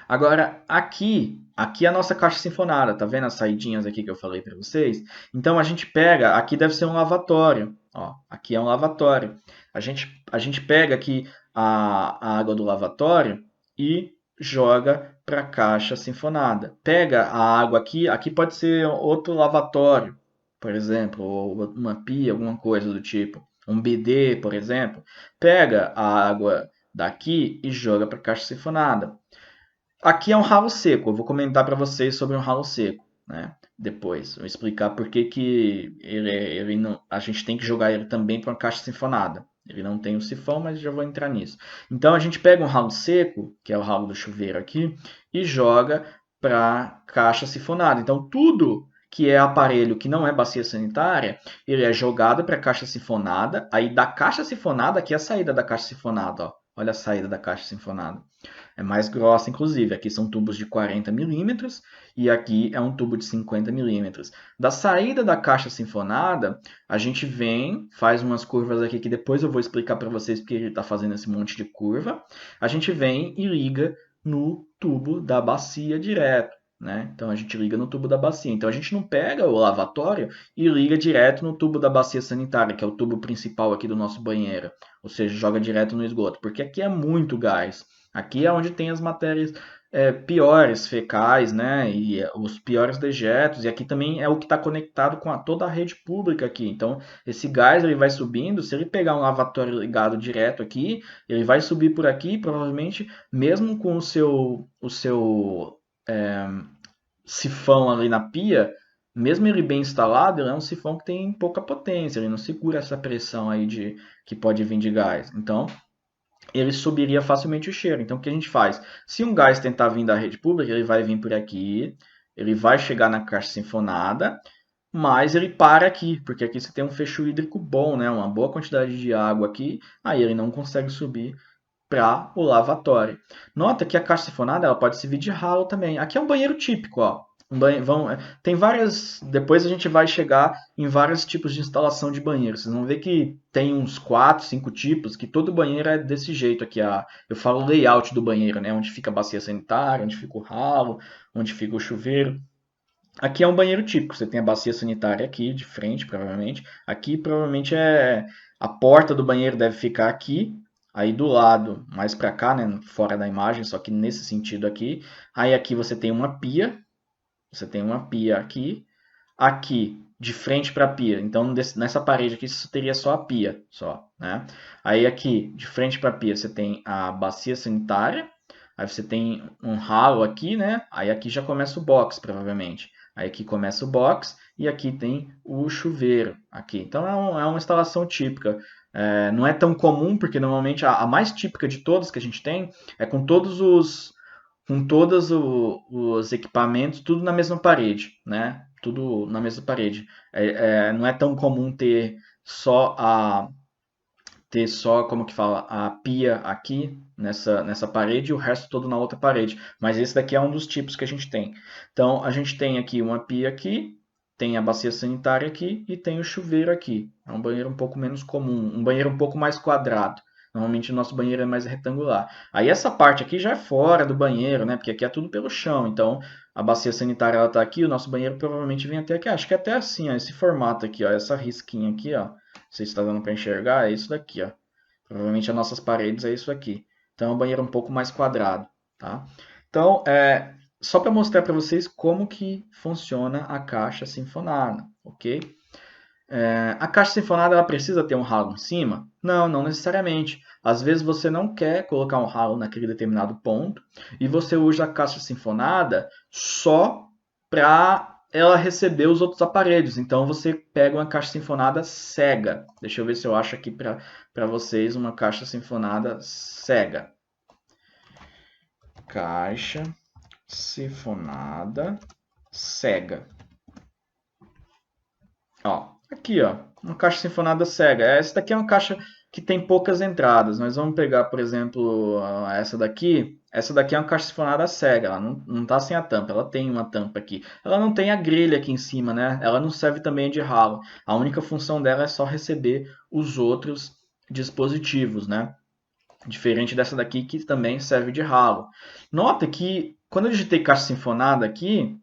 Agora, aqui é a nossa caixa sinfonada, tá vendo as saidinhas aqui que eu falei para vocês? Então a gente pega, aqui deve ser um lavatório, ó, aqui é um lavatório. A gente pega aqui a água do lavatório e joga para a caixa sinfonada. Pega a água aqui pode ser outro lavatório, por exemplo, ou uma pia, alguma coisa do tipo, um bidê, por exemplo. Pega a água daqui e joga para a caixa sinfonada. Aqui é um ralo seco. Eu vou comentar para vocês sobre um ralo seco, né? Depois, vou explicar por que que ele não, a gente tem que jogar ele também para uma caixa sinfonada. Ele não tem o sifão, mas já vou entrar nisso. Então a gente pega um ralo seco, que é o ralo do chuveiro aqui, e joga para caixa sifonada. Então tudo que é aparelho que não é bacia sanitária, ele é jogado para a caixa sifonada. Aí da caixa sifonada, aqui é a saída da caixa sifonada, ó. Olha a saída da caixa sinfonada. É mais grossa, inclusive. Aqui são tubos de 40 milímetros e aqui é um tubo de 50 milímetros. Da saída da caixa sinfonada, a gente vem, faz umas curvas aqui que depois eu vou explicar para vocês porque ele está fazendo esse monte de curva. A gente vem e liga no tubo da bacia direto. Né? Então a gente liga no tubo da bacia. Então a gente não pega o lavatório e liga direto no tubo da bacia sanitária, que é o tubo principal aqui do nosso banheiro. Ou seja, joga direto no esgoto, porque aqui é muito gás. Aqui é onde tem as matérias piores, fecais, né? E os piores dejetos. E aqui também é o que está conectado com toda a rede pública aqui. Então, esse gás ele vai subindo. Se ele pegar um lavatório ligado direto aqui, ele vai subir por aqui, provavelmente, mesmo com o seu sifão ali na pia, mesmo ele bem instalado, ele é um sifão que tem pouca potência. Ele não segura essa pressão aí que pode vir de gás. Então, ele subiria facilmente o cheiro. Então, o que a gente faz? Se um gás tentar vir da rede pública, ele vai vir por aqui, ele vai chegar na caixa sinfonada, mas ele para aqui, porque aqui você tem um fecho hídrico bom, né? Uma boa quantidade de água aqui, aí ele não consegue subir para o lavatório. Nota que a caixa sifonada ela pode servir de ralo também. Aqui é um banheiro típico, ó. Tem várias. Depois a gente vai chegar em vários tipos de instalação de banheiro. Vocês vão ver que tem uns 4, 5 tipos, que todo banheiro é desse jeito aqui. Eu falo layout do banheiro, né? Onde fica a bacia sanitária, onde fica o ralo, onde fica o chuveiro. Aqui é um banheiro típico. Você tem a bacia sanitária aqui de frente, provavelmente. Aqui provavelmente a porta do banheiro deve ficar aqui. Aí do lado, mais para cá, né? Fora da imagem, só que nesse sentido aqui. Aí aqui você tem uma pia. Você tem uma pia aqui, aqui de frente para a pia. Então nessa parede aqui você teria só a pia, só, né? Aí aqui de frente para a pia você tem a bacia sanitária. Aí você tem um ralo aqui, né? Aí aqui já começa o box, provavelmente. Aí aqui começa o box e aqui tem o chuveiro aqui. Então é uma instalação típica. Não é tão comum porque normalmente a mais típica de todas que a gente tem é com todos os equipamentos, tudo na mesma parede, né? Tudo na mesma parede. Não é tão comum ter só, como que fala, a pia aqui nessa parede e o resto todo na outra parede. Mas esse daqui é um dos tipos que a gente tem. Então, a gente tem aqui uma pia aqui, tem a bacia sanitária aqui e tem o chuveiro aqui. É um banheiro um pouco menos comum, um banheiro um pouco mais quadrado. Normalmente o nosso banheiro é mais retangular. Aí essa parte aqui já é fora do banheiro, né? Porque aqui é tudo pelo chão. Então a bacia sanitária ela tá aqui, o nosso banheiro provavelmente vem até aqui. Acho que é até assim, ó, esse formato aqui, ó, essa risquinha aqui, ó. Você está dando para enxergar, é isso daqui, ó. Provavelmente as nossas paredes é isso aqui. Então é um banheiro um pouco mais quadrado, tá? Então, só para mostrar para vocês como que funciona a caixa sinfonada, ok? A caixa sinfonada ela precisa ter um ralo em cima? Não, não necessariamente. Às vezes você não quer colocar um ralo naquele determinado ponto e você usa a caixa sinfonada só para ela receber os outros aparelhos. Então você pega uma caixa sinfonada cega. Deixa eu ver se eu acho aqui para vocês uma caixa sinfonada cega. Caixa sinfonada cega. Ó, aqui, ó, uma caixa sinfonada cega. Essa daqui é uma caixa que tem poucas entradas. Nós vamos pegar, por exemplo, essa daqui. Essa daqui é uma caixa sinfonada cega. Ela não tá sem a tampa. Ela tem uma tampa aqui. Ela não tem a grelha aqui em cima, né? Ela não serve também de ralo. A única função dela é só receber os outros dispositivos, né? Diferente dessa daqui que também serve de ralo. Nota que quando eu digitei caixa sinfonada aqui,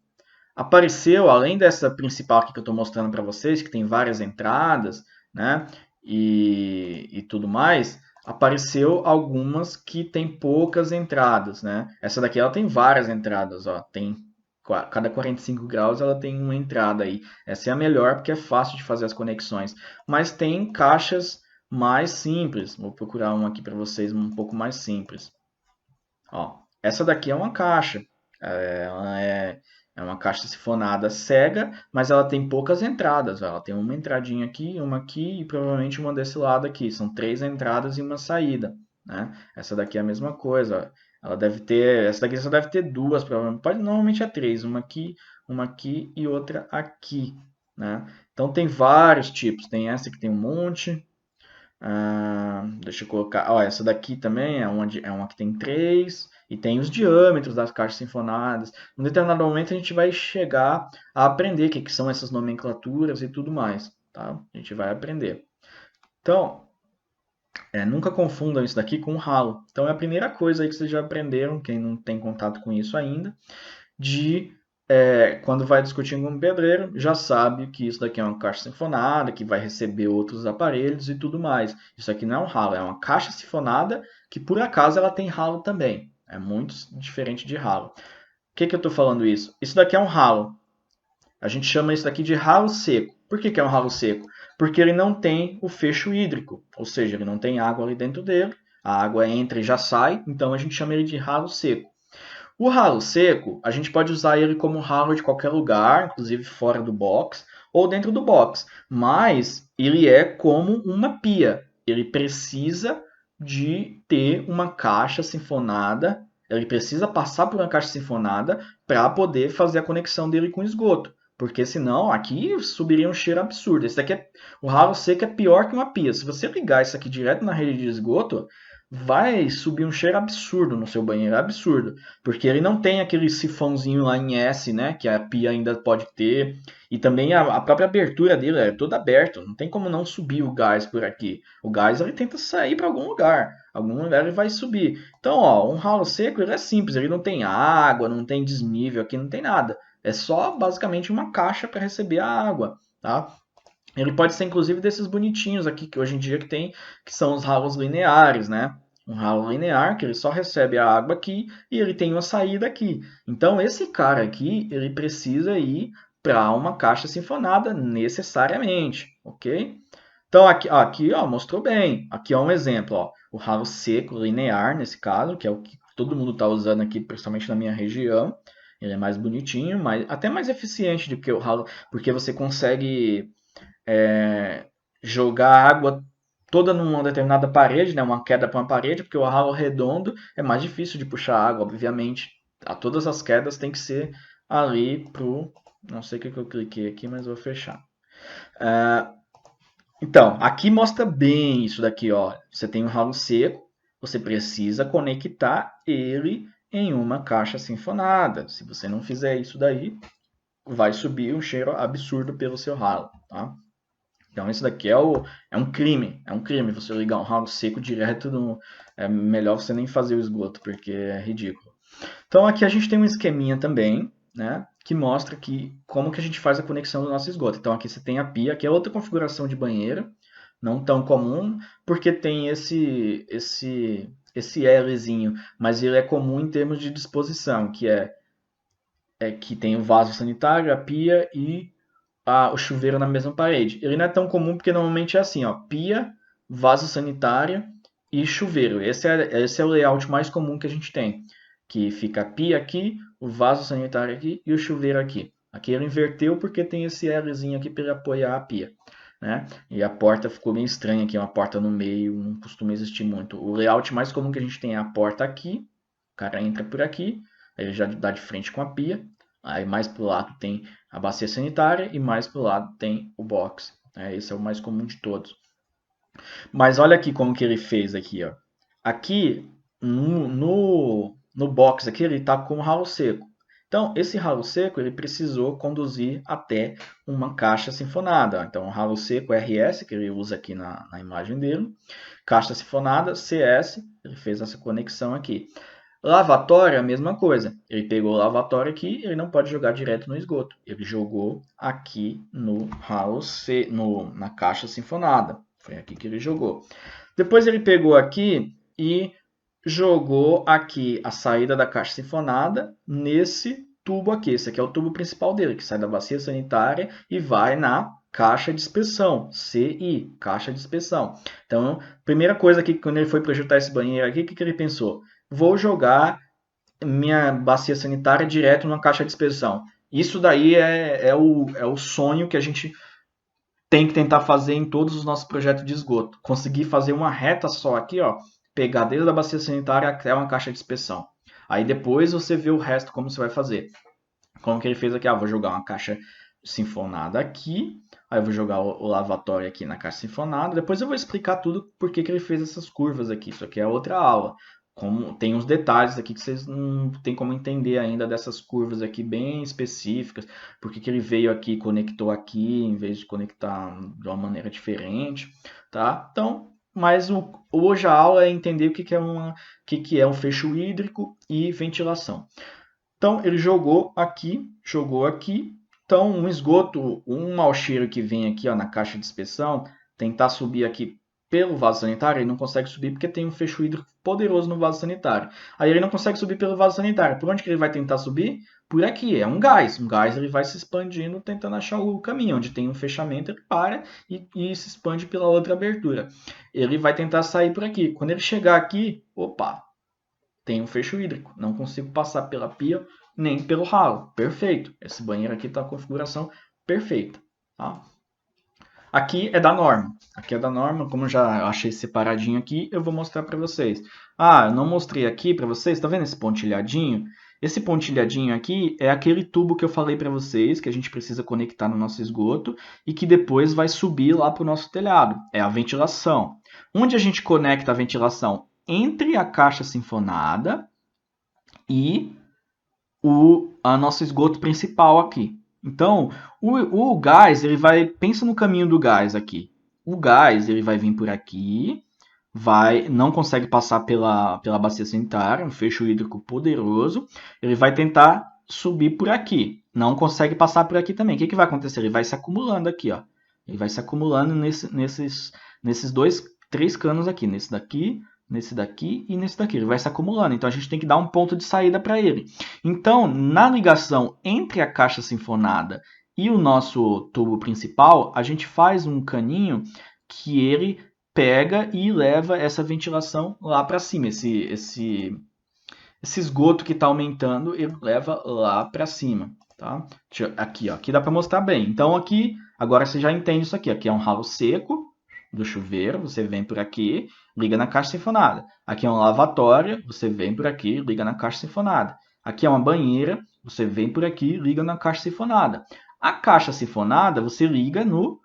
apareceu, além dessa principal aqui que eu estou mostrando para vocês, que tem várias entradas, né, e tudo mais, apareceu algumas que tem poucas entradas, né. Essa daqui ela tem várias entradas, ó, tem cada 45 graus ela tem uma entrada aí. Essa é a melhor porque é fácil de fazer as conexões, mas tem caixas mais simples. Vou procurar uma aqui para vocês um pouco mais simples. Ó, essa daqui é uma caixa. Ela é uma caixa sifonada cega, mas ela tem poucas entradas. Ela tem uma entradinha aqui, uma aqui e provavelmente uma desse lado aqui. São 3 entradas e uma saída, né? Essa daqui é a mesma coisa. Ela deve ter, essa daqui só deve ter duas, provavelmente. Normalmente é 3, uma aqui e outra aqui, né? Então tem vários tipos. Tem essa que tem um monte. Deixa eu colocar. Ó, essa daqui também é uma que tem 3 e tem os diâmetros das caixas sinfonadas. Em determinado momento a gente vai chegar a aprender o que são essas nomenclaturas e tudo mais. Tá? A gente vai aprender. Então, nunca confundam isso daqui com ralo. Então é a primeira coisa aí que vocês já aprenderam, quem não tem contato com isso ainda, de quando vai discutir com um pedreiro, já sabe que isso daqui é uma caixa sinfonada, que vai receber outros aparelhos e tudo mais. Isso aqui não é um ralo, é uma caixa sinfonada que por acaso ela tem ralo também. É muito diferente de ralo. O que eu estou falando isso? Isso daqui é um ralo. A gente chama isso daqui de ralo seco. Por que é um ralo seco? Porque ele não tem o fecho hídrico, ou seja, ele não tem água ali dentro dele, a água entra e já sai, então a gente chama ele de ralo seco. O ralo seco, a gente pode usar ele como ralo de qualquer lugar, inclusive fora do box ou dentro do box, mas ele é como uma pia. Ele precisa de ter uma caixa sinfonada, ele precisa passar por uma caixa sinfonada para poder fazer a conexão dele com o esgoto. Porque senão aqui subiria um cheiro absurdo. Esse daqui o ralo seco é pior que uma pia. Se você ligar isso aqui direto na rede de esgoto, vai subir um cheiro absurdo no seu banheiro, absurdo, porque ele não tem aquele sifãozinho lá em S, né, que a pia ainda pode ter, e também a própria abertura dele é toda aberta, não tem como não subir o gás por aqui. O gás ele tenta sair para algum lugar ele vai subir. Então, ó, um ralo seco ele é simples, ele não tem água, não tem desnível aqui, não tem nada. É só basicamente uma caixa para receber a água, tá? Ele pode ser inclusive desses bonitinhos aqui que hoje em dia que tem, que são os ralos lineares, né? Um ralo linear que ele só recebe a água aqui e ele tem uma saída aqui. Então esse cara aqui, ele precisa ir para uma caixa sinfonada necessariamente, ok? Então aqui ó, mostrou bem. Aqui é um exemplo, ó, o ralo seco linear nesse caso, que é o que todo mundo está usando aqui, principalmente na minha região. Ele é mais bonitinho, até mais eficiente do que o ralo, porque você consegue jogar água toda numa determinada parede, né, uma queda para uma parede, porque o ralo redondo é mais difícil de puxar água, obviamente. Todas as quedas tem que ser ali pro... Não sei o que eu cliquei aqui, mas vou fechar. Então, aqui mostra bem isso daqui, ó. Você tem um ralo seco, você precisa conectar ele em uma caixa sinfonada. Se você não fizer isso daí, vai subir um cheiro absurdo pelo seu ralo, tá? Então isso daqui é um crime, você ligar um ralo seco direto no... É melhor você nem fazer o esgoto, porque é ridículo. Então aqui a gente tem um esqueminha também, né, que mostra como que a gente faz a conexão do nosso esgoto. Então aqui você tem a pia, que é outra configuração de banheiro, não tão comum, porque tem esse Lzinho, mas ele é comum em termos de disposição, que que tem o vaso sanitário, a pia e o chuveiro na mesma parede. Ele não é tão comum porque normalmente é assim, ó, pia, vaso sanitário e chuveiro. Esse é o layout mais comum que a gente tem, que fica a pia aqui, o vaso sanitário aqui e o chuveiro aqui. Aqui ele inverteu porque tem esse Lzinho aqui para ele apoiar a pia, né? E a porta ficou bem estranha aqui, uma porta no meio, não costuma existir muito. O layout mais comum que a gente tem é a porta aqui, o cara entra por aqui, aí ele já dá de frente com a pia, aí mais pro lado tem a bacia sanitária e mais pro lado tem o box. Esse é o mais comum de todos. Mas olha aqui como que ele fez aqui, ó. Aqui no box aqui ele está com ralo seco. Então esse ralo seco ele precisou conduzir até uma caixa sinfonada. Então o ralo seco RS que ele usa aqui na imagem dele, caixa sinfonada CS, ele fez essa conexão aqui. Lavatório, a mesma coisa. Ele pegou o lavatório aqui, ele não pode jogar direto no esgoto. Ele jogou aqui no ralo C, na caixa sinfonada. Foi aqui que ele jogou. Depois ele pegou aqui e jogou aqui a saída da caixa sinfonada nesse tubo aqui. Esse aqui é o tubo principal dele, que sai da bacia sanitária e vai na caixa de inspeção, CI, caixa de inspeção. Então, primeira coisa aqui, quando ele foi projetar esse banheiro aqui, o que ele pensou? Vou jogar minha bacia sanitária direto numa caixa de inspeção. Isso daí é o sonho que a gente tem que tentar fazer em todos os nossos projetos de esgoto. Conseguir fazer uma reta só aqui, ó, pegar desde a bacia sanitária até uma caixa de inspeção. Aí depois você vê o resto como você vai fazer. Como que ele fez aqui? Vou jogar uma caixa sinfonada aqui, aí eu vou jogar o lavatório aqui na caixa sinfonada. Depois eu vou explicar tudo porque que ele fez essas curvas aqui. Isso aqui é outra aula. Como tem uns detalhes aqui que vocês não tem como entender ainda dessas curvas aqui bem específicas, porque que ele veio aqui e conectou aqui em vez de conectar de uma maneira diferente, tá? Então, mas hoje a aula é entender o que é um fecho hídrico e ventilação. Então, ele jogou aqui. Então, um esgoto, um mau cheiro que vem aqui ó, na caixa de inspeção, tentar subir aqui pelo vaso sanitário, ele não consegue subir porque tem um fecho hídrico poderoso no vaso sanitário. Aí ele não consegue subir pelo vaso sanitário. Por onde que ele vai tentar subir? Por aqui, é um gás. Um gás ele vai se expandindo tentando achar o caminho. Onde tem um fechamento, ele para e se expande pela outra abertura. Ele vai tentar sair por aqui. Quando ele chegar aqui, opa, tem um fecho hídrico. Não consigo passar pela pia nem pelo ralo. Perfeito. Esse banheiro aqui está a configuração perfeita. Tá? Aqui é da norma. Aqui é da norma, como eu já achei separadinho aqui, eu vou mostrar para vocês. Eu não mostrei aqui para vocês, tá vendo esse pontilhadinho? Esse pontilhadinho aqui é aquele tubo que eu falei para vocês, que a gente precisa conectar no nosso esgoto e que depois vai subir lá para o nosso telhado. É a ventilação. Onde a gente conecta a ventilação? Entre a caixa sinfonada e o nosso esgoto principal aqui. Então, o gás, ele vai... Pensa no caminho do gás aqui. O gás, ele vai vir por aqui, não consegue passar pela bacia sanitária, um fecho hídrico poderoso. Ele vai tentar subir por aqui. Não consegue passar por aqui também. O que vai acontecer? Ele vai se acumulando aqui, ó. Ele vai se acumulando nesses três canos aqui. Nesse daqui e nesse daqui. Ele vai se acumulando. Então, a gente tem que dar um ponto de saída para ele. Então, na ligação entre a caixa sinfonada e o nosso tubo principal, a gente faz um caninho que ele pega e leva essa ventilação lá para cima. Esse esgoto que está aumentando, ele leva lá para cima. Tá? Aqui, ó, aqui dá para mostrar bem. Então, aqui, agora você já entende isso aqui. Aqui é um ralo seco do chuveiro, você vem por aqui, liga na caixa sinfonada. Aqui é um lavatório, você vem por aqui, liga na caixa sinfonada. Aqui é uma banheira, você vem por aqui, liga na caixa sinfonada. A caixa sinfonada você liga no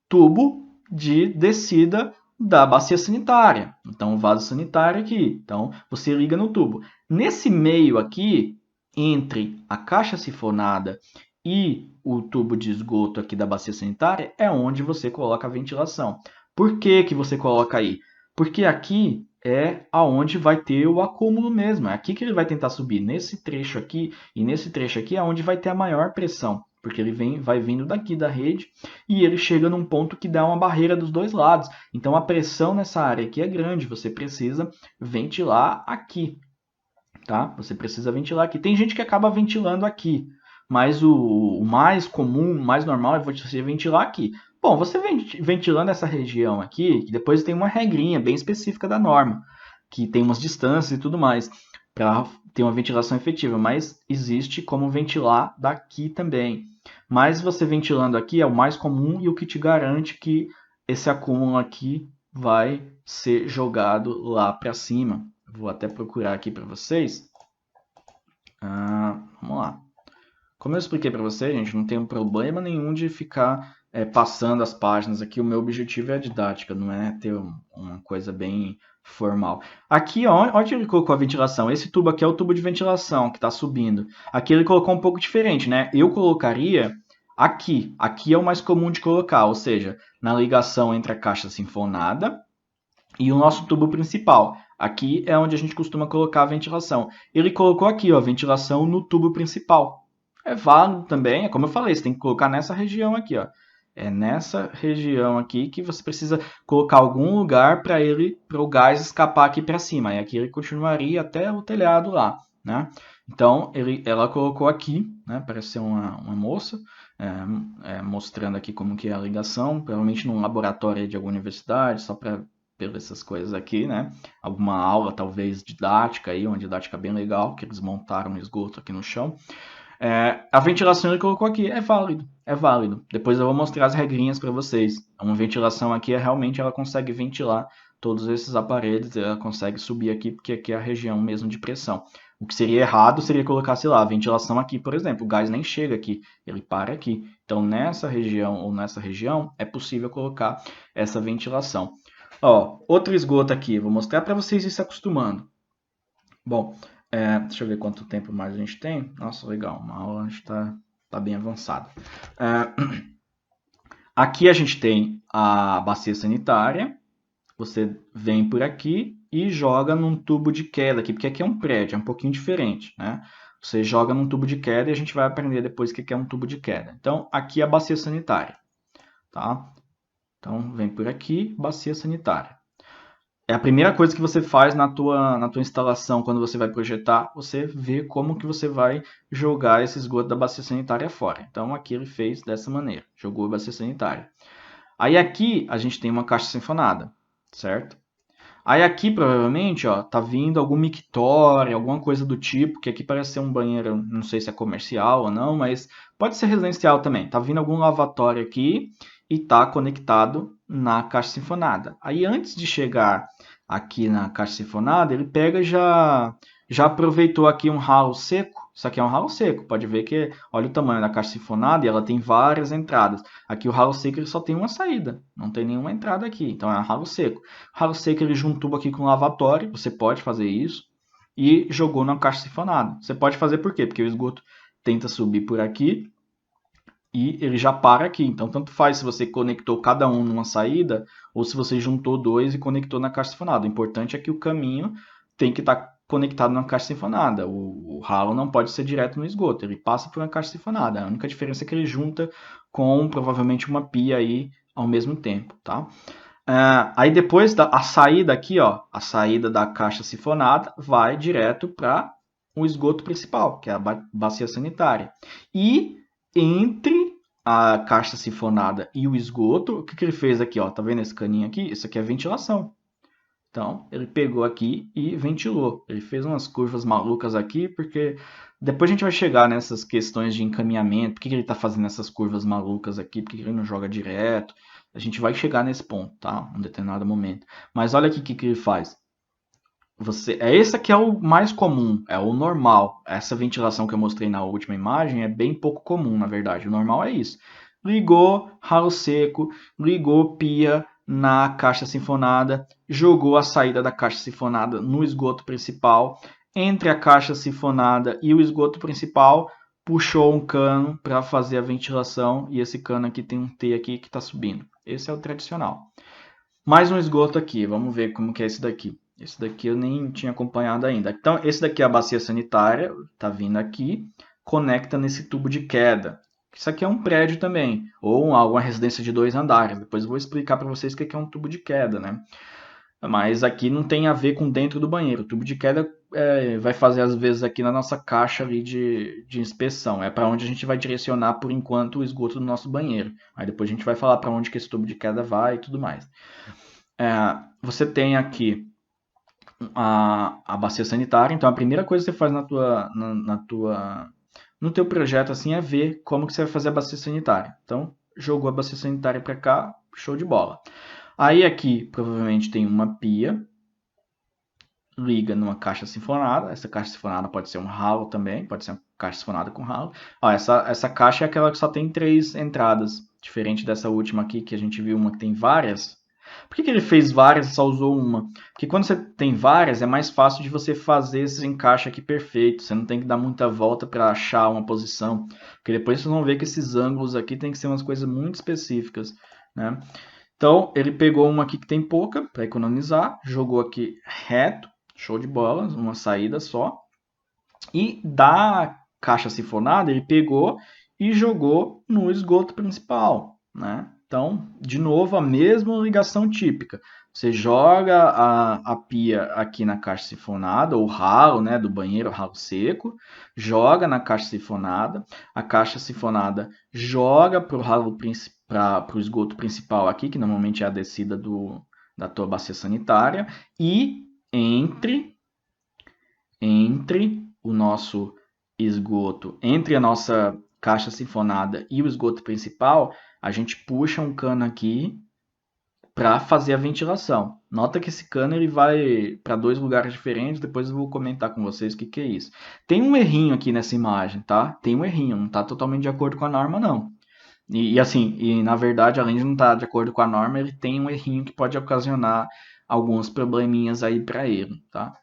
tubo de descida da bacia sanitária. Então, o vaso sanitário aqui. Então, você liga no tubo. Nesse meio aqui, entre a caixa sinfonada e o tubo de esgoto aqui da bacia sanitária, é onde você coloca a ventilação. Por que que você coloca aí? Porque aqui é aonde vai ter o acúmulo mesmo. É aqui que ele vai tentar subir. Nesse trecho aqui e nesse trecho aqui é onde vai ter a maior pressão. Porque ele vai vindo daqui da rede e ele chega num ponto que dá uma barreira dos dois lados. Então a pressão nessa área aqui é grande. Você precisa ventilar aqui. Tá? Você precisa ventilar aqui. Tem gente que acaba ventilando aqui. Mas o mais comum, o mais normal é você ventilar aqui. Bom, você ventilando essa região aqui, que depois tem uma regrinha bem específica da norma, que tem umas distâncias e tudo mais. para ter uma ventilação efetiva, mas existe como ventilar daqui também. Mas você ventilando aqui é o mais comum e o que te garante que esse acúmulo aqui vai ser jogado lá para cima. Vou até procurar aqui para vocês. Vamos lá. Como eu expliquei para vocês, gente, não tem problema nenhum de ficar passando as páginas aqui. O meu objetivo é a didática, não é ter uma coisa bem formal. Aqui, ó, onde ele colocou a ventilação? Esse tubo aqui é o tubo de ventilação que está subindo. Aqui ele colocou um pouco diferente, né? Eu colocaria aqui. Aqui é o mais comum de colocar, ou seja, na ligação entre a caixa sinfonada e o nosso tubo principal. Aqui é onde a gente costuma colocar a ventilação. Ele colocou aqui, ó, ventilação no tubo principal. É válido também, é como eu falei, você tem que colocar nessa região aqui, ó. É nessa região aqui que você precisa colocar algum lugar para o gás escapar aqui para cima. E aqui ele continuaria até o telhado lá, né? Então ela colocou aqui, né? Parece ser uma moça, mostrando aqui como que é a ligação, provavelmente num laboratório de alguma universidade, só para pelas essas coisas aqui, né? Alguma aula talvez didática aí, uma didática bem legal que eles montaram no esgoto aqui no chão. A ventilação ele colocou aqui, é válido, é válido. Depois eu vou mostrar as regrinhas para vocês. Uma ventilação aqui realmente ela consegue ventilar todos esses aparelhos, ela consegue subir aqui, porque aqui é a região mesmo de pressão. O que seria errado seria colocar, sei lá, a ventilação aqui, por exemplo. O gás nem chega aqui, ele para aqui. Então, nessa região ou nessa região, é possível colocar essa ventilação. Ó, outro esgoto aqui, vou mostrar para vocês ir se acostumando. Bom, deixa eu ver quanto tempo mais a gente tem. Nossa, legal, uma aula a gente está bem avançada. Aqui a gente tem a bacia sanitária. Você vem por aqui e joga num tubo de queda aqui, porque aqui é um prédio, é um pouquinho diferente, né? Você joga num tubo de queda e a gente vai aprender depois o que é um tubo de queda. Então, aqui é a bacia sanitária, tá? Então, vem por aqui, bacia sanitária. É a primeira coisa que você faz na tua instalação quando você vai projetar, você vê como que você vai jogar esse esgoto da bacia sanitária fora. Então aqui ele fez dessa maneira, jogou a bacia sanitária. Aí aqui a gente tem uma caixa sinfonada, certo? Aí aqui provavelmente, ó, tá vindo algum mictório, alguma coisa do tipo, que aqui parece ser um banheiro, não sei se é comercial ou não, mas pode ser residencial também. Tá vindo algum lavatório aqui e tá conectado na caixa sinfonada. Aí antes de chegar aqui na caixa sinfonada, ele pega e já aproveitou aqui um ralo seco. Isso aqui é um ralo seco, pode ver que olha o tamanho da caixa sinfonada e ela tem várias entradas. Aqui o ralo seco ele só tem uma saída, não tem nenhuma entrada aqui, então é um ralo seco. O ralo seco ele juntou aqui com o lavatório, você pode fazer isso, e jogou na caixa sifonada. Você pode fazer por quê? Porque o esgoto tenta subir por aqui e ele já para aqui. Então, tanto faz se você conectou cada um numa saída ou se você juntou dois e conectou na caixa sifonada. O importante é que o caminho tem que estar conectado na caixa sifonada. O ralo não pode ser direto no esgoto, ele passa por uma caixa sifonada. A única diferença é que ele junta com provavelmente uma pia aí ao mesmo tempo, tá? Aí depois a saída aqui, ó, a saída da caixa sifonada vai direto para o esgoto principal, que é a bacia sanitária. E entre a caixa sifonada e o esgoto, o que ele fez aqui, ó? Tá vendo esse caninho aqui? Isso aqui é ventilação. Então, ele pegou aqui e ventilou. Ele fez umas curvas malucas aqui, porque depois a gente vai chegar nessas questões de encaminhamento. Por que ele está fazendo essas curvas malucas aqui? Por que ele não joga direto? A gente vai chegar nesse ponto, tá? Um determinado momento. Mas olha aqui o que ele faz. Esse aqui é o mais comum, é o normal. Essa ventilação que eu mostrei na última imagem é bem pouco comum, na verdade. O normal é isso. Ligou ralo seco, ligou pia na caixa sinfonada, jogou a saída da caixa sinfonada no esgoto principal. Entre a caixa sinfonada e o esgoto principal, puxou um cano para fazer a ventilação e esse cano aqui tem um T aqui que está subindo. Esse é o tradicional. Mais um esgoto aqui, vamos ver como que é esse daqui. Esse daqui eu nem tinha acompanhado ainda. Então, esse daqui é a bacia sanitária, tá vindo aqui, conecta nesse tubo de queda. Isso aqui é um prédio também, ou alguma residência de 2 andares. Depois eu vou explicar para vocês o que é um tubo de queda, né? Mas aqui não tem a ver com dentro do banheiro. O tubo de queda vai fazer às vezes aqui na nossa caixa ali de inspeção. É para onde a gente vai direcionar por enquanto o esgoto do nosso banheiro. Aí depois a gente vai falar para onde que esse tubo de queda vai e tudo mais. Você tem aqui a bacia sanitária. Então, a primeira coisa que você faz no teu projeto assim é ver como que você vai fazer a bacia sanitária. Então, jogou a bacia sanitária para cá, show de bola. Aí aqui provavelmente tem uma pia, liga numa caixa sifonada. Essa caixa sifonada pode ser um ralo também, pode ser uma caixa sifonada com ralo. Ó, essa caixa é aquela que só tem 3 entradas, diferente dessa última aqui que a gente viu uma que tem várias. Por que ele fez várias e só usou uma? Porque quando você tem várias, é mais fácil de você fazer esses encaixes aqui perfeitos. Você não tem que dar muita volta para achar uma posição. Porque depois vocês vão ver que esses ângulos aqui tem que ser umas coisas muito específicas, né? Então, ele pegou uma aqui que tem pouca, para economizar, jogou aqui reto, show de bola, uma saída só. E da caixa sifonada, ele pegou e jogou no esgoto principal, né? Então, de novo, a mesma ligação típica. Você joga a pia aqui na caixa sifonada, ou ralo, né, do banheiro, ralo seco, joga na caixa sifonada, a caixa sifonada joga para o ralo para o esgoto principal aqui, que normalmente é a descida da tua bacia sanitária, e entre o nosso esgoto, entre a nossa caixa sifonada e o esgoto principal, a gente puxa um cano aqui para fazer a ventilação. Nota que esse cano ele vai para 2 lugares diferentes, depois eu vou comentar com vocês o que é isso. Tem um errinho aqui nessa imagem, tá? Tem um errinho, não está totalmente de acordo com a norma, não. E na verdade, além de não estar de acordo com a norma, ele tem um errinho que pode ocasionar alguns probleminhas aí para ele, tá?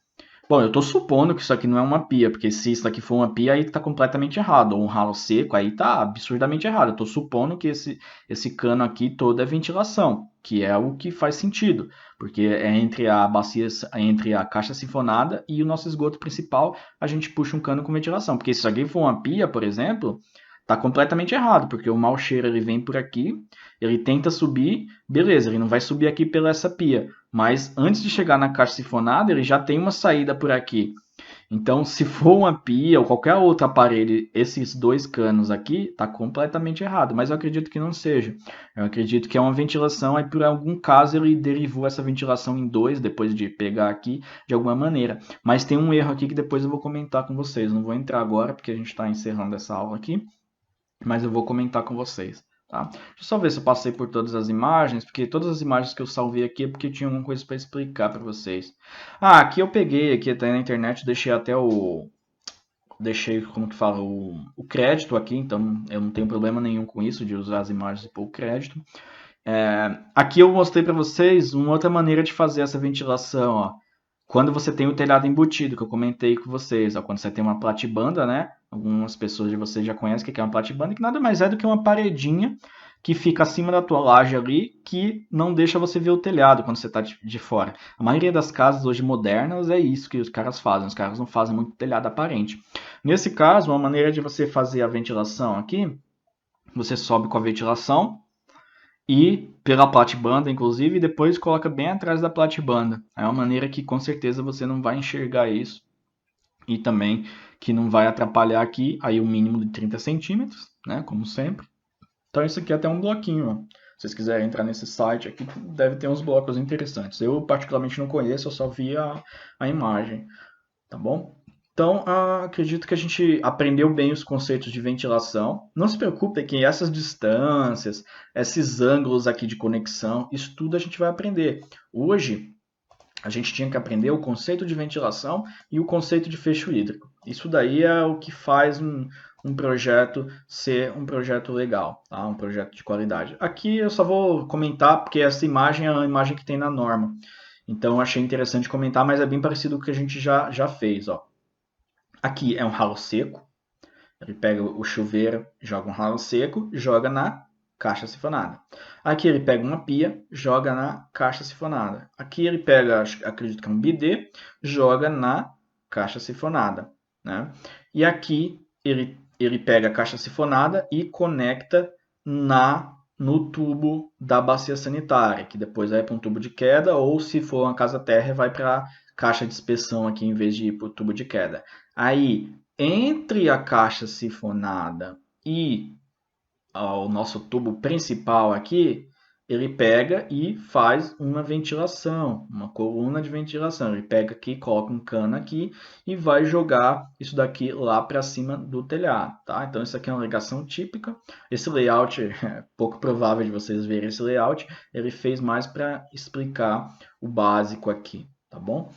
Bom, eu estou supondo que isso aqui não é uma pia, porque se isso aqui for uma pia, aí está completamente errado. Ou um ralo seco, aí está absurdamente errado. Eu estou supondo que esse cano aqui todo é ventilação, que é o que faz sentido, porque é entre a bacia, entre a caixa sifonada e o nosso esgoto principal, a gente puxa um cano com ventilação. Porque se isso aqui for uma pia, por exemplo, está completamente errado, porque o mau cheiro ele vem por aqui, ele tenta subir, beleza, ele não vai subir aqui pela essa pia, mas antes de chegar na caixa sifonada, ele já tem uma saída por aqui. Então, se for uma pia ou qualquer outro aparelho, esses 2 canos aqui, está completamente errado. Mas eu acredito que não seja. Eu acredito que é uma ventilação, aí por algum caso ele derivou essa ventilação em 2, depois de pegar aqui, de alguma maneira. Mas tem um erro aqui que depois eu vou comentar com vocês. Não vou entrar agora, porque a gente está encerrando essa aula aqui, mas eu vou comentar com vocês. Tá? Deixa eu só ver se eu passei por todas as imagens, porque todas as imagens que eu salvei aqui é porque tinha alguma coisa para explicar para vocês. Ah, aqui eu peguei, aqui até na internet, deixei até como que fala, o crédito aqui, então eu não tenho problema nenhum com isso, de usar as imagens e pôr o crédito. Aqui eu mostrei para vocês uma outra maneira de fazer essa ventilação, ó. Quando você tem o telhado embutido, que eu comentei com vocês, ó, quando você tem uma platibanda, né? Algumas pessoas de vocês já conhecem o que é uma platibanda, que nada mais é do que uma paredinha que fica acima da tua laje ali, que não deixa você ver o telhado quando você está de fora. A maioria das casas hoje modernas é isso que os caras fazem, os caras não fazem muito telhado aparente. Nesse caso, uma maneira de você fazer a ventilação aqui, você sobe com a ventilação, e pela platibanda, inclusive, e depois coloca bem atrás da platibanda. É uma maneira que com certeza você não vai enxergar isso e também que não vai atrapalhar aqui aí o mínimo de 30 centímetros, né, como sempre. Então isso aqui é até um bloquinho, ó. Se vocês quiserem entrar nesse site aqui, deve ter uns blocos interessantes. Eu particularmente não conheço, eu só vi a imagem, tá bom? Então, acredito que a gente aprendeu bem os conceitos de ventilação. Não se preocupe que essas distâncias, esses ângulos aqui de conexão, isso tudo a gente vai aprender. Hoje, a gente tinha que aprender o conceito de ventilação e o conceito de fecho hídrico. Isso daí é o que faz um projeto ser um projeto legal, tá? Um projeto de qualidade. Aqui eu só vou comentar porque essa imagem é a imagem que tem na norma. Então, eu achei interessante comentar, mas é bem parecido com o que a gente já fez, ó. Aqui é um ralo seco. Ele pega o chuveiro, joga um ralo seco, joga na caixa sifonada. Aqui ele pega uma pia, joga na caixa sifonada. Aqui ele pega, acredito que é um bidê, joga na caixa sifonada, né? E aqui ele pega a caixa sifonada e conecta no tubo da bacia sanitária, que depois vai para um tubo de queda, ou se for uma casa térrea, vai para a caixa de inspeção aqui em vez de ir para o tubo de queda. Aí, entre a caixa sifonada e o nosso tubo principal aqui, ele pega e faz uma ventilação, uma coluna de ventilação. Ele pega aqui, coloca um cano aqui e vai jogar isso daqui lá para cima do telhado, tá? Então isso aqui é uma ligação típica. Esse layout é pouco provável de vocês verem esse layout. Ele fez mais para explicar o básico aqui, tá bom?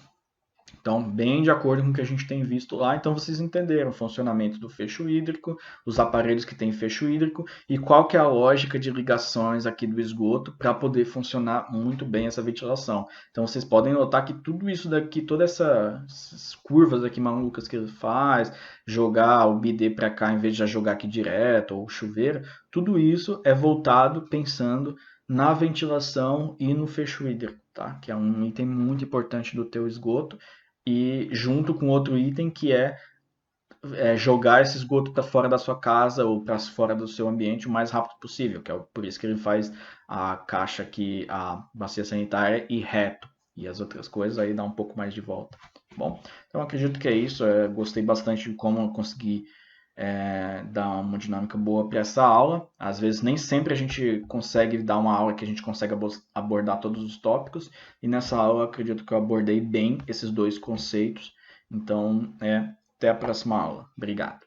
Então, bem de acordo com o que a gente tem visto lá, então vocês entenderam o funcionamento do fecho hídrico, os aparelhos que têm fecho hídrico e qual que é a lógica de ligações aqui do esgoto para poder funcionar muito bem essa ventilação. Então, vocês podem notar que tudo isso daqui, todas essas curvas aqui malucas que ele faz, jogar o bidê para cá em vez de já jogar aqui direto, ou o chuveiro, tudo isso é voltado pensando na ventilação e no fecho hídrico, tá? Que é um item muito importante do teu esgoto e junto com outro item que é jogar esse esgoto para fora da sua casa ou para fora do seu ambiente o mais rápido possível, que é por isso que ele faz a caixa aqui, a bacia sanitária e reto. E as outras coisas aí dá um pouco mais de volta. Bom, então acredito que é isso. Gostei bastante de como eu consegui dar uma dinâmica boa para essa aula. Às vezes nem sempre a gente consegue dar uma aula que a gente consegue abordar todos os tópicos. E nessa aula eu acredito que eu abordei bem esses dois conceitos. Então, até a próxima aula. Obrigado.